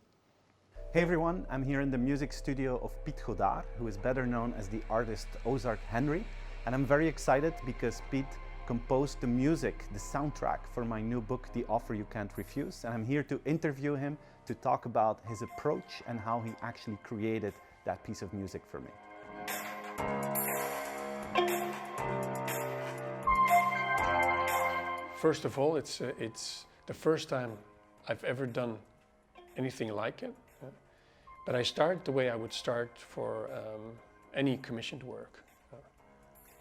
Hey everyone, I'm here in the music studio of Piet Godard, who is better known as the artist Ozark Henry. And I'm very excited because Piet composed the music, the soundtrack for my new book, The Offer You Can't Refuse. And I'm here to interview him to talk about his approach and how he actually created that piece of music for me. First of all, it's the first time I've ever done anything like it. But I start the way I would start for any commissioned work.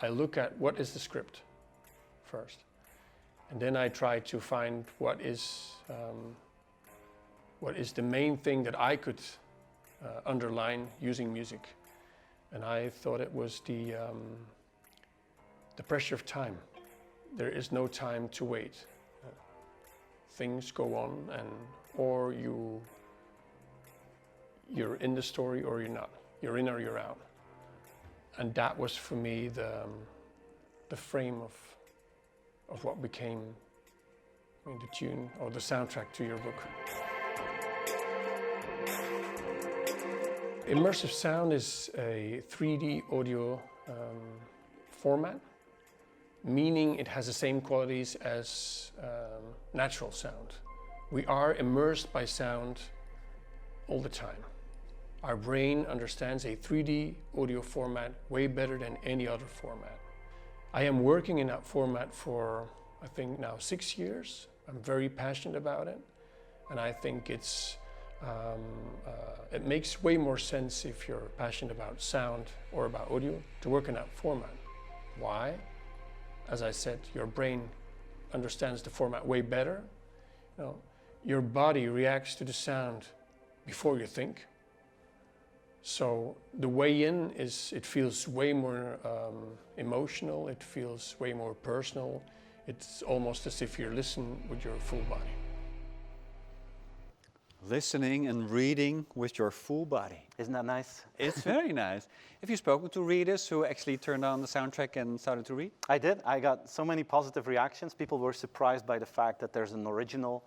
I look at what is the script first, and then I try to find what is the main thing that I could underline using music. And I thought it was the pressure of time. There is no time to wait. Things go on, and or you're in the story or you're not. You're in or you're out. And that was for me the frame of what became the tune or the soundtrack to your book. Immersive sound is a 3D audio format, meaning it has the same qualities as natural sound. We are immersed by sound all the time. Our brain understands a 3D audio format way better than any other format. I am working in that format for, I think now 6 years. I'm very passionate about it. And I think it makes way more sense if you're passionate about sound or about audio to work in that format. Why? As I said, your brain understands the format way better. Your body reacts to the sound before you think. So the way in is, it feels way more emotional, it feels way more personal. It's almost as if you're listening with your full body. Listening and reading with your full body. Isn't that nice? It's very nice. Have you spoken to readers who actually turned on the soundtrack and started to read? I did. I got so many positive reactions. People were surprised by the fact that there's an original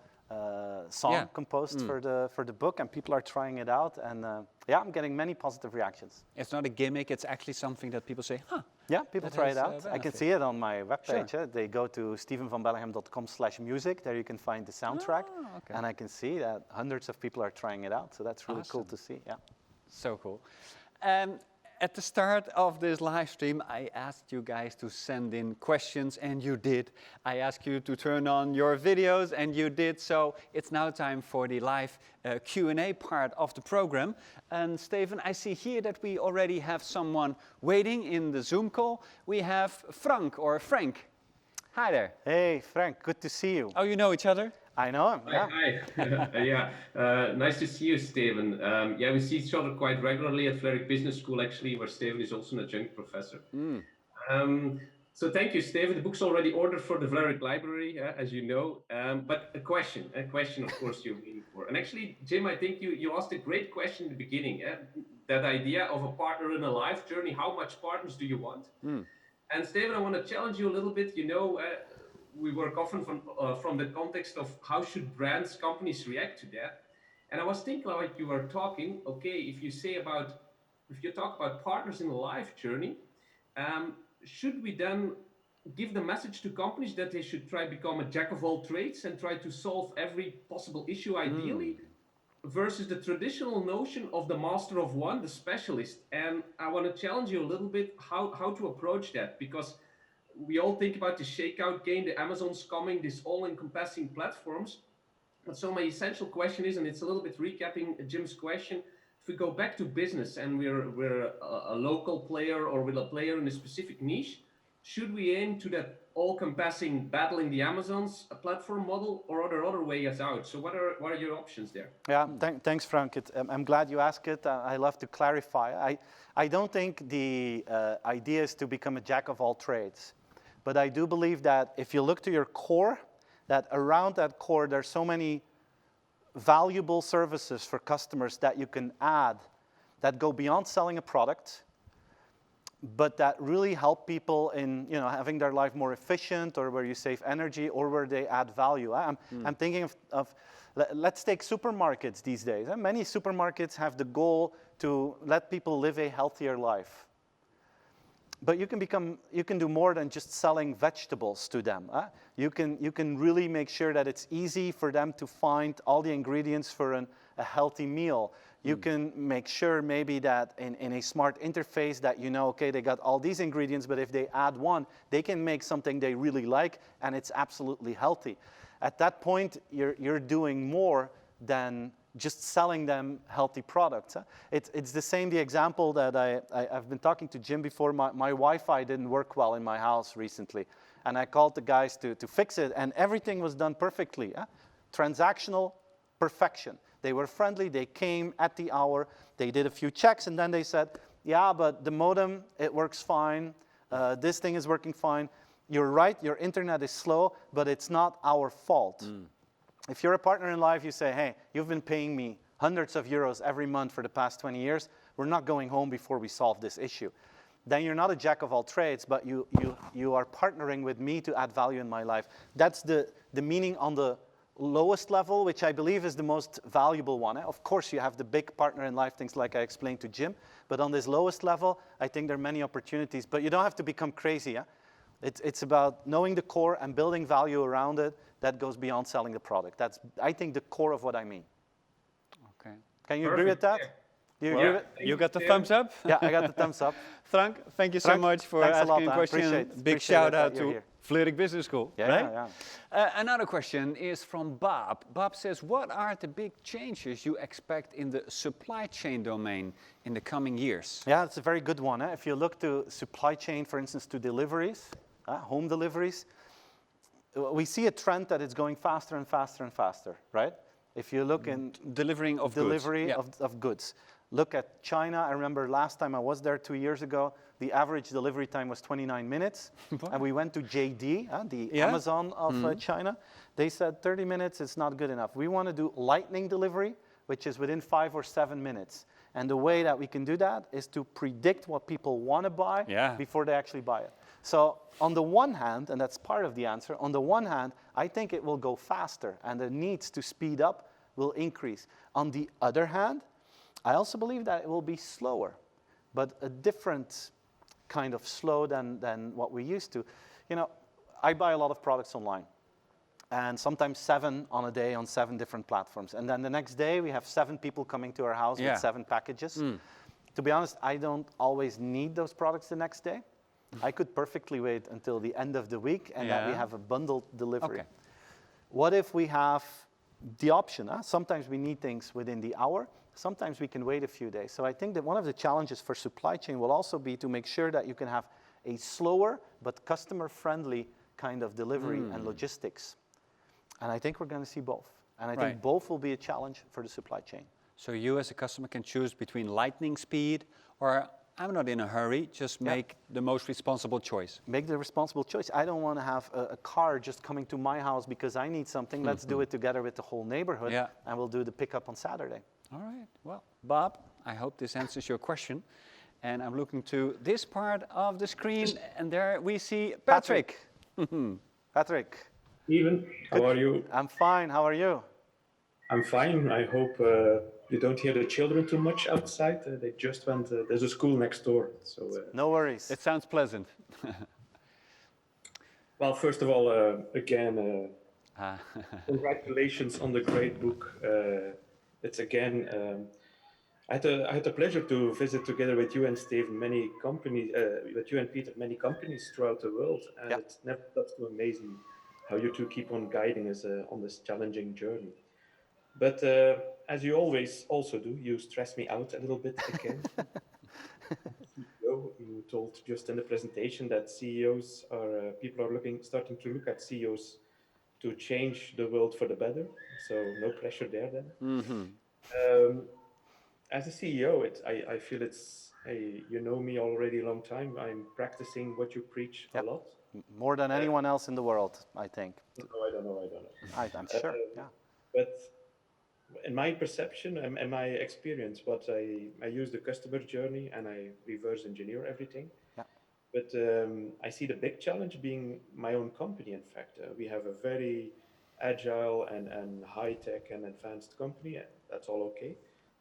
song composed for the book, and people are trying it out. And yeah, I'm getting many positive reactions. It's not a gimmick. It's actually something that people say, huh. Yeah, people try it out. I can benefit. see it on my webpage. Sure. They go to stevenvanbelleghem.com/music. There you can find the soundtrack. Ah, okay. And I can see that hundreds of people are trying it out. So that's really cool to see. Yeah. So cool. At the start of this live stream, I asked you guys to send in questions, and you did. I asked you to turn on your videos, and you did. So it's now time for the live Q&A part of the program. And Steven, I see here that we already have someone waiting in the Zoom call. We have Frank. Hi there. Hey, Frank, good to see you. Oh, you know each other? I know him. Yeah. Hi. Nice to see you, Steven. We see each other quite regularly at Vlerick Business School, actually, where Steven is also an adjunct professor. So thank you, Steven. The book's already ordered for the Vlerick Library, as you know. But a question, of course, you're waiting for. And actually, Jim, I think you asked a great question in the beginning. That idea of a partner in a life journey, how much partners do you want? And Steven, I want to challenge you a little bit. We work often from the context of how should brands, companies react to that. And I was thinking, like you were talking, okay, if you talk about partners in a life journey, should we then give the message to companies that they should try to become a jack of all trades and try to solve every possible issue ideally, versus the traditional notion of the master of one, the specialist? And I want to challenge you a little bit how to approach that, because we all think about the shakeout game, the Amazon's coming, this all-encompassing platforms. But so my essential question is, and it's a little bit recapping Jim's question, if we go back to business and we're a local player or with a player in a specific niche, should we aim to that all-encompassing battling the Amazons platform model, or are there other ways out? So what are your options there? Yeah, thanks, Frank. I'm glad you asked it. I love to clarify. I don't think the idea is to become a jack of all trades. But I do believe that if you look to your core, that around that core, there's so many valuable services for customers that you can add that go beyond selling a product, but that really help people in having their life more efficient, or where you save energy, or where they add value. I'm thinking of let's take supermarkets these days. Many supermarkets have the goal to let people live a healthier life. But you can do more than just selling vegetables to them. You can really make sure that it's easy for them to find all the ingredients for a healthy meal. You can make sure maybe that in a smart interface that okay, they got all these ingredients, but if they add one, they can make something they really like, and it's absolutely healthy. At that point, you're doing more than just selling them healthy products. It's the example that I've been talking to Jim before. My Wi-Fi didn't work well in my house recently, and I called the guys to fix it, and everything was done perfectly. Transactional perfection. They were friendly, they came at the hour, they did a few checks, and then they said, yeah, but the modem, it works fine, this thing is working fine. You're right, your internet is slow, but it's not our fault. If you're a partner in life, you say, hey, you've been paying me hundreds of euros every month for the past 20 years. We're not going home before we solve this issue. Then you're not a jack of all trades, but you are partnering with me to add value in my life. That's the meaning on the lowest level, which I believe is the most valuable one. Of course, you have the big partner in life, things like I explained to Jim. But on this lowest level, I think there are many opportunities. But you don't have to become crazy. It's about knowing the core and building value around it that goes beyond selling the product. That's, I think, the core of what I mean. Okay. Can you agree with that? Do you agree with? You got the thumbs up? Yeah, I got the thumbs up. Frank, thank you so much for asking a question. Big shout out to Vlerik Business School. Yeah. Another question is from Bob. Bob says, what are the big changes you expect in the supply chain domain in the coming years? Yeah, it's a very good one. If you look to supply chain, for instance, to deliveries, home deliveries, we see a trend that it's going faster and faster and faster, right? If you look in delivering of goods. Look at China. I remember last time I was there 2 years ago, the average delivery time was 29 minutes. And we went to JD, the Amazon of China. They said 30 minutes is not good enough. We want to do lightning delivery, which is within 5 or 7 minutes. And the way that we can do that is to predict what people want to buy before they actually buy it. So on the one hand, and that's part of the answer, on the one hand, I think it will go faster and the needs to speed up will increase. On the other hand, I also believe that it will be slower, but a different kind of slow than what we used to. I buy a lot of products online, and sometimes 7 on a day on 7 different platforms. And then the next day, we have 7 people coming to our house with 7 packages. To be honest, I don't always need those products the next day. I could perfectly wait until the end of the week and that we have a bundled delivery. Okay. What if we have the option? Sometimes we need things within the hour. Sometimes we can wait a few days. So I think that one of the challenges for supply chain will also be to make sure that you can have a slower but customer-friendly kind of delivery and logistics. And I think we're going to see both. And I think both will be a challenge for the supply chain. So you as a customer can choose between lightning speed or I'm not in a hurry, just make the most responsible choice. Make the responsible choice. I don't want to have a car just coming to my house because I need something. Let's do it together with the whole neighborhood and we'll do the pickup on Saturday. All right. Well, Bob, I hope this answers your question. And I'm looking to this part of the screen and there we see Patrick. Patrick. Steven, how are you? I'm fine. How are you? I'm fine. I hope you don't hear the children too much outside. They just went, there's a school next door. So no worries. It sounds pleasant. Well, first of all, again, congratulations on the great book. It's again, I had the pleasure to visit together with you and Steven many companies, with you and Peter, many companies throughout the world. And it's never stops to amaze me how you two keep on guiding us on this challenging journey. But as you always also do, you stress me out a little bit again. You told just in the presentation that CEOs are, people are starting to look at CEOs to change the world for the better. So no pressure there then. As a CEO, I feel you know me already a long time. I'm practicing what you preach a lot. More than anyone else in the world, I think. No, I don't know. I'm sure, But in my perception and my experience, what I use the customer journey and I reverse engineer everything. Yeah. But I see the big challenge being my own company. In fact, we have a very agile and high tech and advanced company, and that's all okay.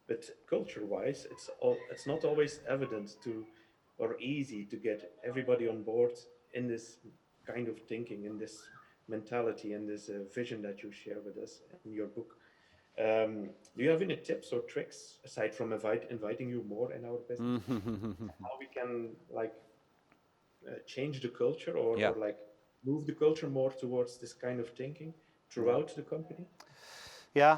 But culture-wise, it's not always evident to or easy to get everybody on board in this kind of thinking, in this mentality, and this vision that you share with us in your book. Do you have any tips or tricks aside from inviting you more in our business? How we can like change the culture or like move the culture more towards this kind of thinking throughout the company? Yeah,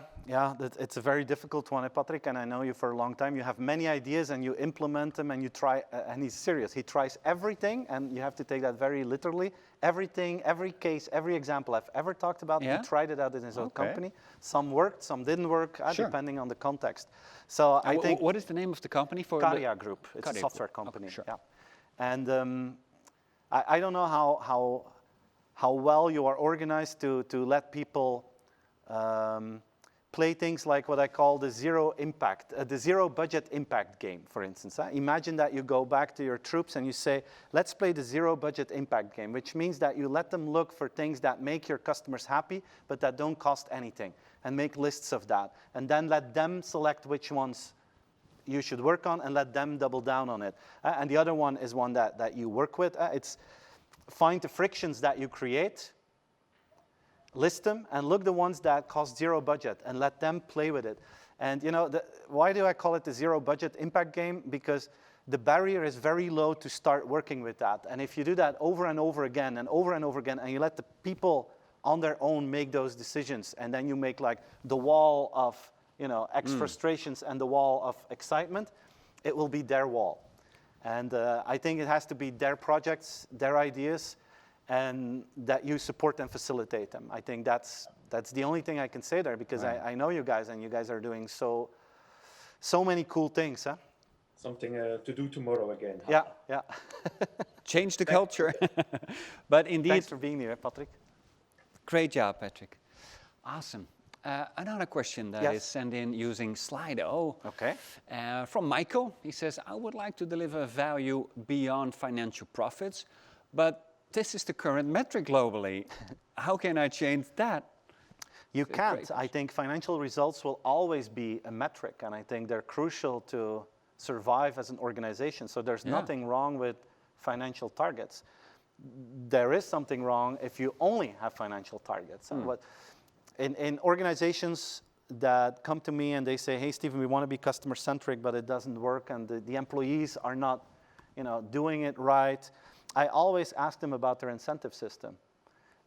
it's a very difficult one, Patrick, and I know you for a long time. You have many ideas and you implement them and you try, and he's serious. He tries everything, and you have to take that very literally. Everything, every case, every example I've ever talked about, he tried it out in his own company. Some worked, some didn't work, depending on the context. So I think... What is the name of the company? For Caria Group. It's a software company. Okay, yeah. And I don't know how well you are organized to let people play things like what I call the zero budget impact game, for instance. Imagine that you go back to your troops and you say, let's play the zero budget impact game, which means that you let them look for things that make your customers happy, but that don't cost anything, and make lists of that. And then let them select which ones you should work on and let them double down on it. And the other one is one that you work with. It's find the frictions that you create, list them, and look the ones that cost zero budget and let them play with it. And you know, why do I call it the zero budget impact game? Because the barrier is very low to start working with that. And if you do that over and over again and over and over again, and you let the people on their own make those decisions, and then you make like the wall of, you know, frustrations and the wall of excitement, it will be their wall. And I think it has to be their projects, their ideas, and that you support and facilitate them. I think that's the only thing I can say there, because I know you guys, and you guys are doing so many cool things, huh? Something to do tomorrow again. Yeah. Change the culture. But indeed... Thanks for being here, Patrick. Great job, Patrick. Awesome. Another question that is sent in using Slido. Okay. From Michael. He says, I would like to deliver value beyond financial profits, but this is the current metric globally. How can I change that? You can't. I think financial results will always be a metric, and I think they're crucial to survive as an organization. So there's nothing wrong with financial targets. There is something wrong if you only have financial targets. In organizations that come to me and they say, hey, Steven, we want to be customer-centric, but it doesn't work, and the employees are not, doing it right, I always ask them about their incentive system.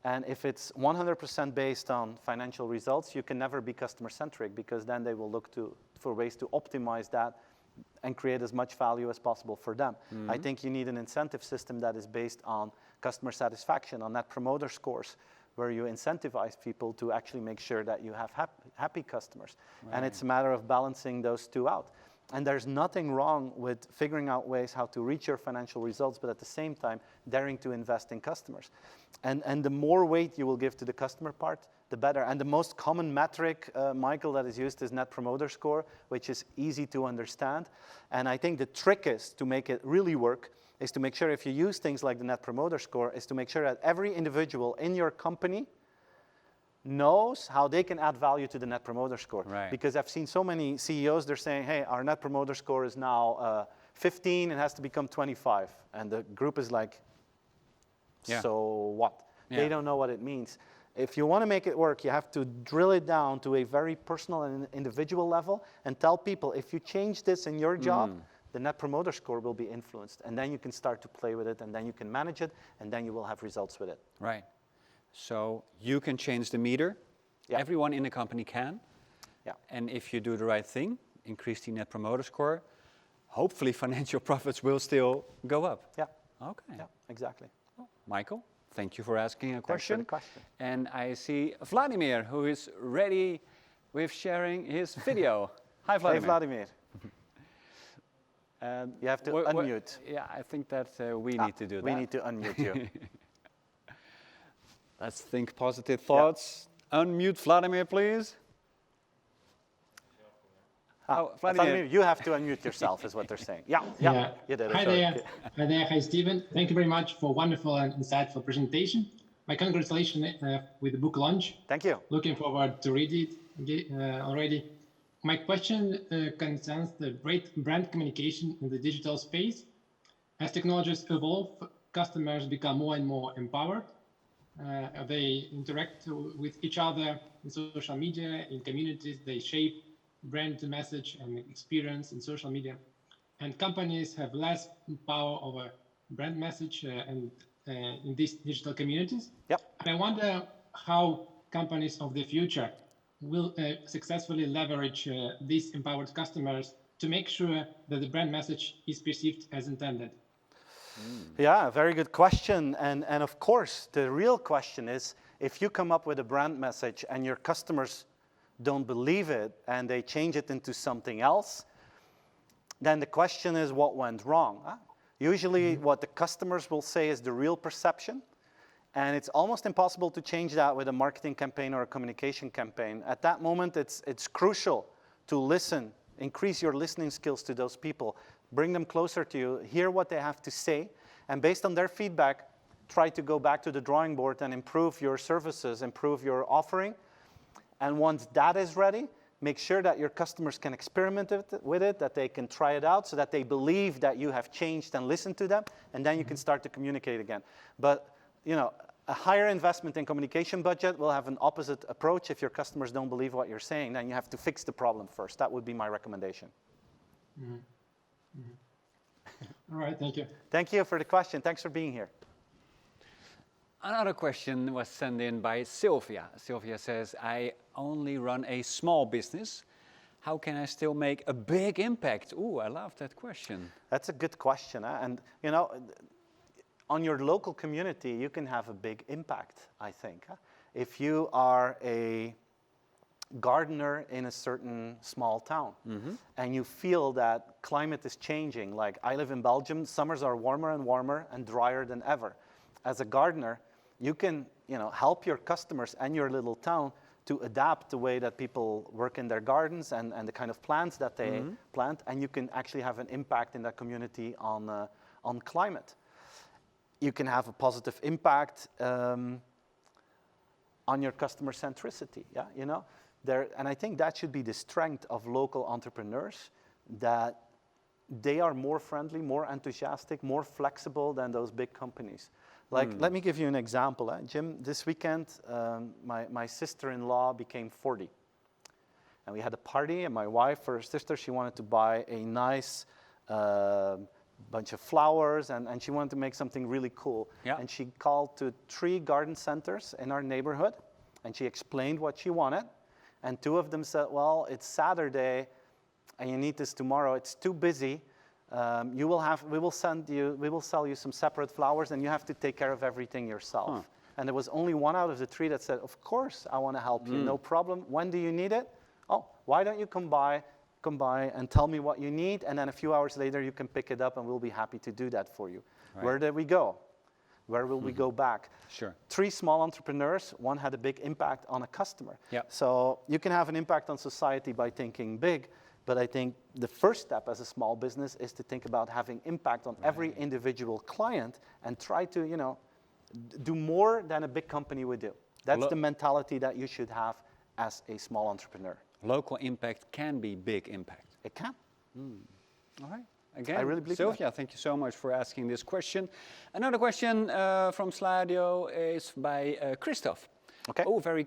And if it's 100% based on financial results, you can never be customer-centric, because then they will look for ways to optimize that and create as much value as possible for them. I think you need an incentive system that is based on customer satisfaction, on net promoter scores, where you incentivize people to actually make sure that you have happy customers. And it's a matter of balancing those two out. And there's nothing wrong with figuring out ways how to reach your financial results, but at the same time, daring to invest in customers. And the more weight you will give to the customer part, the better. And the most common metric, Michael, that is used is net promoter score, which is easy to understand. And I think the trick is to make it really work, is to make sure, if you use things like the net promoter score, is to make sure that every individual in your company knows how they can add value to the net promoter score. Right. Because I've seen so many CEOs, they're saying, hey, our net promoter score is now 15, it has to become 25. And the group is like, so what? They don't know what it means. If you want to make it work, you have to drill it down to a very personal and individual level and tell people, if you change this in your job, the net promoter score will be influenced. And then you can start to play with it, and then you can manage it, and then you will have results with it. Right. So you can change the meter. Yeah. Everyone in the company can. Yeah. And if you do the right thing, increase the net promoter score, hopefully financial profits will still go up. Yeah. Okay. Yeah, exactly. Well, Michael, thank you for asking a question. Thanks for the question. And I see Vladimir, who is ready with sharing his video. Hi, Vladimir. Hey, Vladimir. You have to unmute. Yeah, I think that we need to do that. We need to unmute you. Let's think positive thoughts. Unmute Vladimir, please. Vladimir. You have to unmute yourself, is what they're saying. Yeah, you did it. Hi sorry. there. Hi there. Hi, Steven. Thank you very much for a wonderful and insightful presentation. My congratulations with the book launch. Thank you. Looking forward to read it already. My question concerns the great brand communication in the digital space. As technologies evolve, customers become more and more empowered. They interact with each other in social media, in communities. They shape brand message and experience in social media. And companies have less power over brand message and in these digital communities. Yep. And I wonder how companies of the future will successfully leverage these empowered customers to make sure that the brand message is perceived as intended. Yeah, very good question. And of course, the real question is, if you come up with a brand message and your customers don't believe it and they change it into something else, then the question is what went wrong? Huh? Usually what the customers will say is the real perception, and it's almost impossible to change that with a marketing campaign or a communication campaign. At that moment, it's crucial to listen, increase your listening skills to those people, bring them closer to you, hear what they have to say, and based on their feedback, try to go back to the drawing board and improve your services, improve your offering. And once that is ready, make sure that your customers can experiment with it, that they can try it out, so that they believe that you have changed and listened to them, and then you can start to communicate again. But a higher investment in communication budget will have an opposite approach. If your customers don't believe what you're saying, then you have to fix the problem first. That would be my recommendation. All right, thank you. Thank you for the question. Thanks for being here. Another question was sent in by Sylvia. Sylvia says, I only run a small business. How can I still make a big impact? Ooh, I love that question. That's a good question. And, on your local community, you can have a big impact, I think. If you are a gardener in a certain small town, and you feel that climate is changing, like I live in Belgium, summers are warmer and warmer and drier than ever. As a gardener, you can help your customers and your little town to adapt the way that people work in their gardens and the kind of plants that they plant, and you can actually have an impact in that community on climate. You can have a positive impact on your customer centricity. And I think that should be the strength of local entrepreneurs, that they are more friendly, more enthusiastic, more flexible than those big companies. Like, let me give you an example. Jim, this weekend, my sister-in-law became 40. And we had a party, and my wife, her sister, she wanted to buy a nice bunch of flowers, and she wanted to make something really cool. Yeah. And she called to 3 garden centers in our neighborhood, and she explained what she wanted. And 2 of them said, well, it's Saturday, and you need this tomorrow. It's too busy. We will sell you some separate flowers, and you have to take care of everything yourself. Huh. And there was only 1 out of the 3 that said, of course, I want to help you, no problem. When do you need it? Oh, why don't you come by and tell me what you need, and then a few hours later you can pick it up, and we'll be happy to do that for you. Right. Where did we go? Where will we go back? Sure. 3 small entrepreneurs, 1 had a big impact on a customer. Yep. So you can have an impact on society by thinking big, but I think the first step as a small business is to think about having impact on every individual client and try to, do more than a big company would do. That's the mentality that you should have as a small entrepreneur. Local impact can be big impact. It can. All right. Again, I really believe Sylvia, thank you so much for asking this question. Another question from Sladio is by Christoph. Okay. Oh, very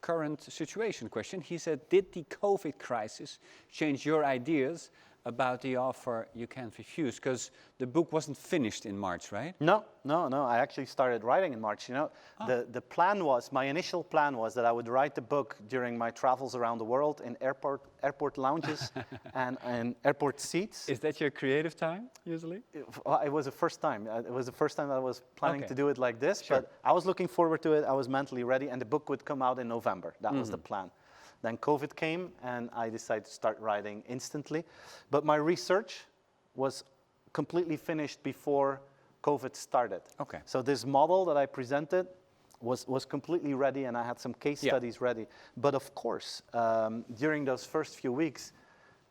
current situation question. He said, did the COVID crisis change your ideas about the offer you can't refuse? Because the book wasn't finished in March, right? No. I actually started writing in March. The plan was, my initial plan was that I would write the book during my travels around the world in airport lounges and airport seats. Is that your creative time, usually? It was the first time. It was the first time that I was planning to do it like this. Sure. But I was looking forward to it. I was mentally ready, and the book would come out in November. That was the plan. Then COVID came, and I decided to start writing instantly. But my research was completely finished before COVID started. Okay. So this model that I presented was completely ready, and I had some case studies ready. But of course, during those first few weeks,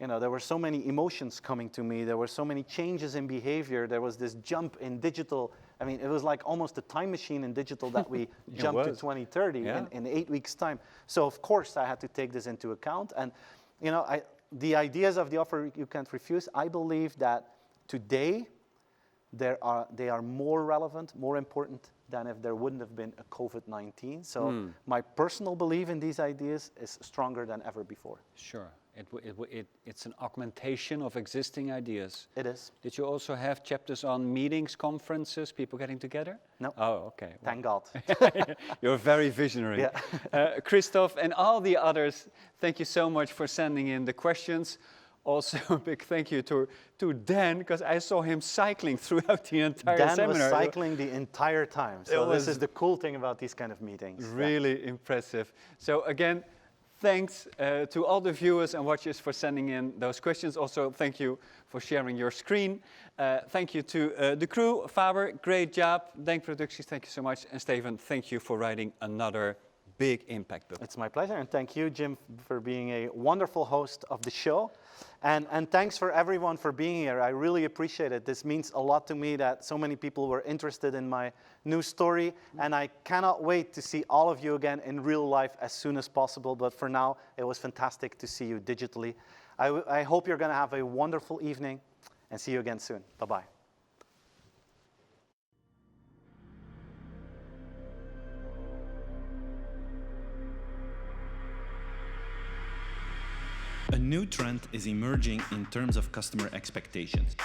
you know, there were so many emotions coming to me. There were so many changes in behavior. There was this jump in digital. I mean, it was like almost a time machine in digital that we jumped to 2030 in 8 weeks' time. So of course I had to take this into account. And you know, the ideas of the offer you can't refuse, I believe that today they are more relevant, more important than if there wouldn't have been a COVID-19. So my personal belief in these ideas is stronger than ever before. Sure. It's an augmentation of existing ideas. It is. Did you also have chapters on meetings, conferences, people getting together? No. Oh, okay. Thank God. You're very visionary. Yeah. Christoph and all the others, thank you so much for sending in the questions. Also, a big thank you to Dan, because I saw him cycling throughout the entire seminar. Dan was cycling the entire time. So this is the cool thing about these kind of meetings. Really impressive. So again, thanks to all the viewers and watchers for sending in those questions. Also, thank you for sharing your screen. Thank you to the crew. Faber, great job. Denk Producties, thank you so much. And Steven, thank you for writing another big impact book. It's my pleasure, and thank you, Jim, for being a wonderful host of the show. And thanks for everyone for being here. I really appreciate it. This means a lot to me that so many people were interested in my new story, and I cannot wait to see all of you again in real life as soon as possible. But for now, it was fantastic to see you digitally. I hope you're going to have a wonderful evening, and see you again soon. Bye-bye. A new trend is emerging in terms of customer expectations.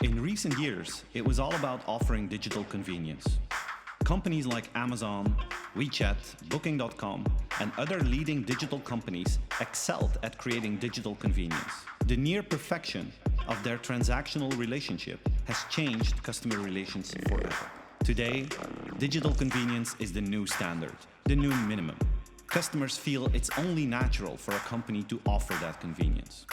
In recent years, it was all about offering digital convenience. Companies like Amazon, WeChat, Booking.com, and other leading digital companies excelled at creating digital convenience. The near perfection of their transactional relationship has changed customer relations forever. Today, digital convenience is the new standard, the new minimum. Customers feel it's only natural for a company to offer that convenience.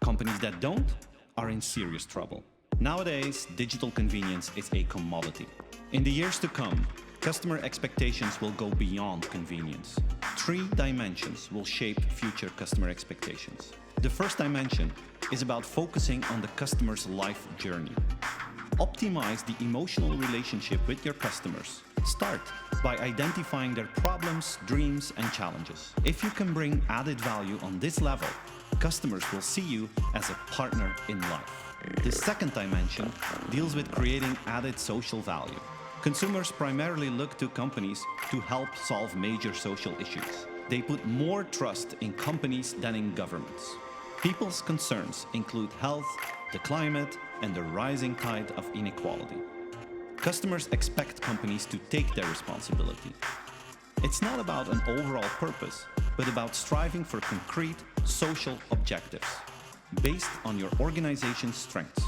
Companies that don't are in serious trouble. Nowadays, digital convenience is a commodity. In the years to come, customer expectations will go beyond convenience. 3 dimensions will shape future customer expectations. The first dimension is about focusing on the customer's life journey. Optimize the emotional relationship with your customers. Start by identifying their problems, dreams, and challenges. If you can bring added value on this level, customers will see you as a partner in life. The second dimension deals with creating added social value. Consumers primarily look to companies to help solve major social issues. They put more trust in companies than in governments. People's concerns include health, the climate, and the rising tide of inequality. Customers expect companies to take their responsibility. It's not about an overall purpose, but about striving for concrete social objectives based on your organization's strengths.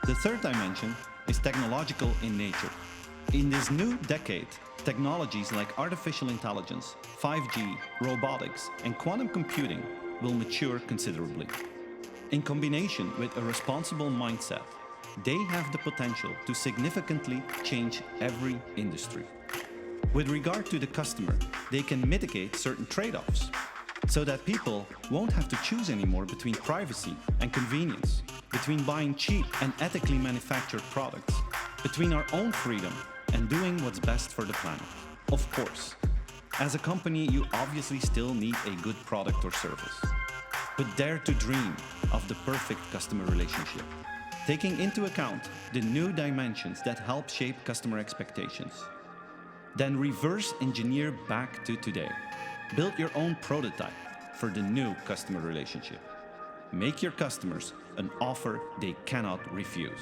The third dimension is technological in nature. In this new decade, technologies like artificial intelligence, 5G, robotics, and quantum computing will mature considerably. In combination with a responsible mindset, they have the potential to significantly change every industry. With regard to the customer, they can mitigate certain trade-offs so that people won't have to choose anymore between privacy and convenience, between buying cheap and ethically manufactured products, between our own freedom and doing what's best for the planet. Of course, as a company, you obviously still need a good product or service. But dare to dream of the perfect customer relationship, taking into account the new dimensions that help shape customer expectations. Then reverse engineer back to today. Build your own prototype for the new customer relationship. Make your customers an offer they cannot refuse.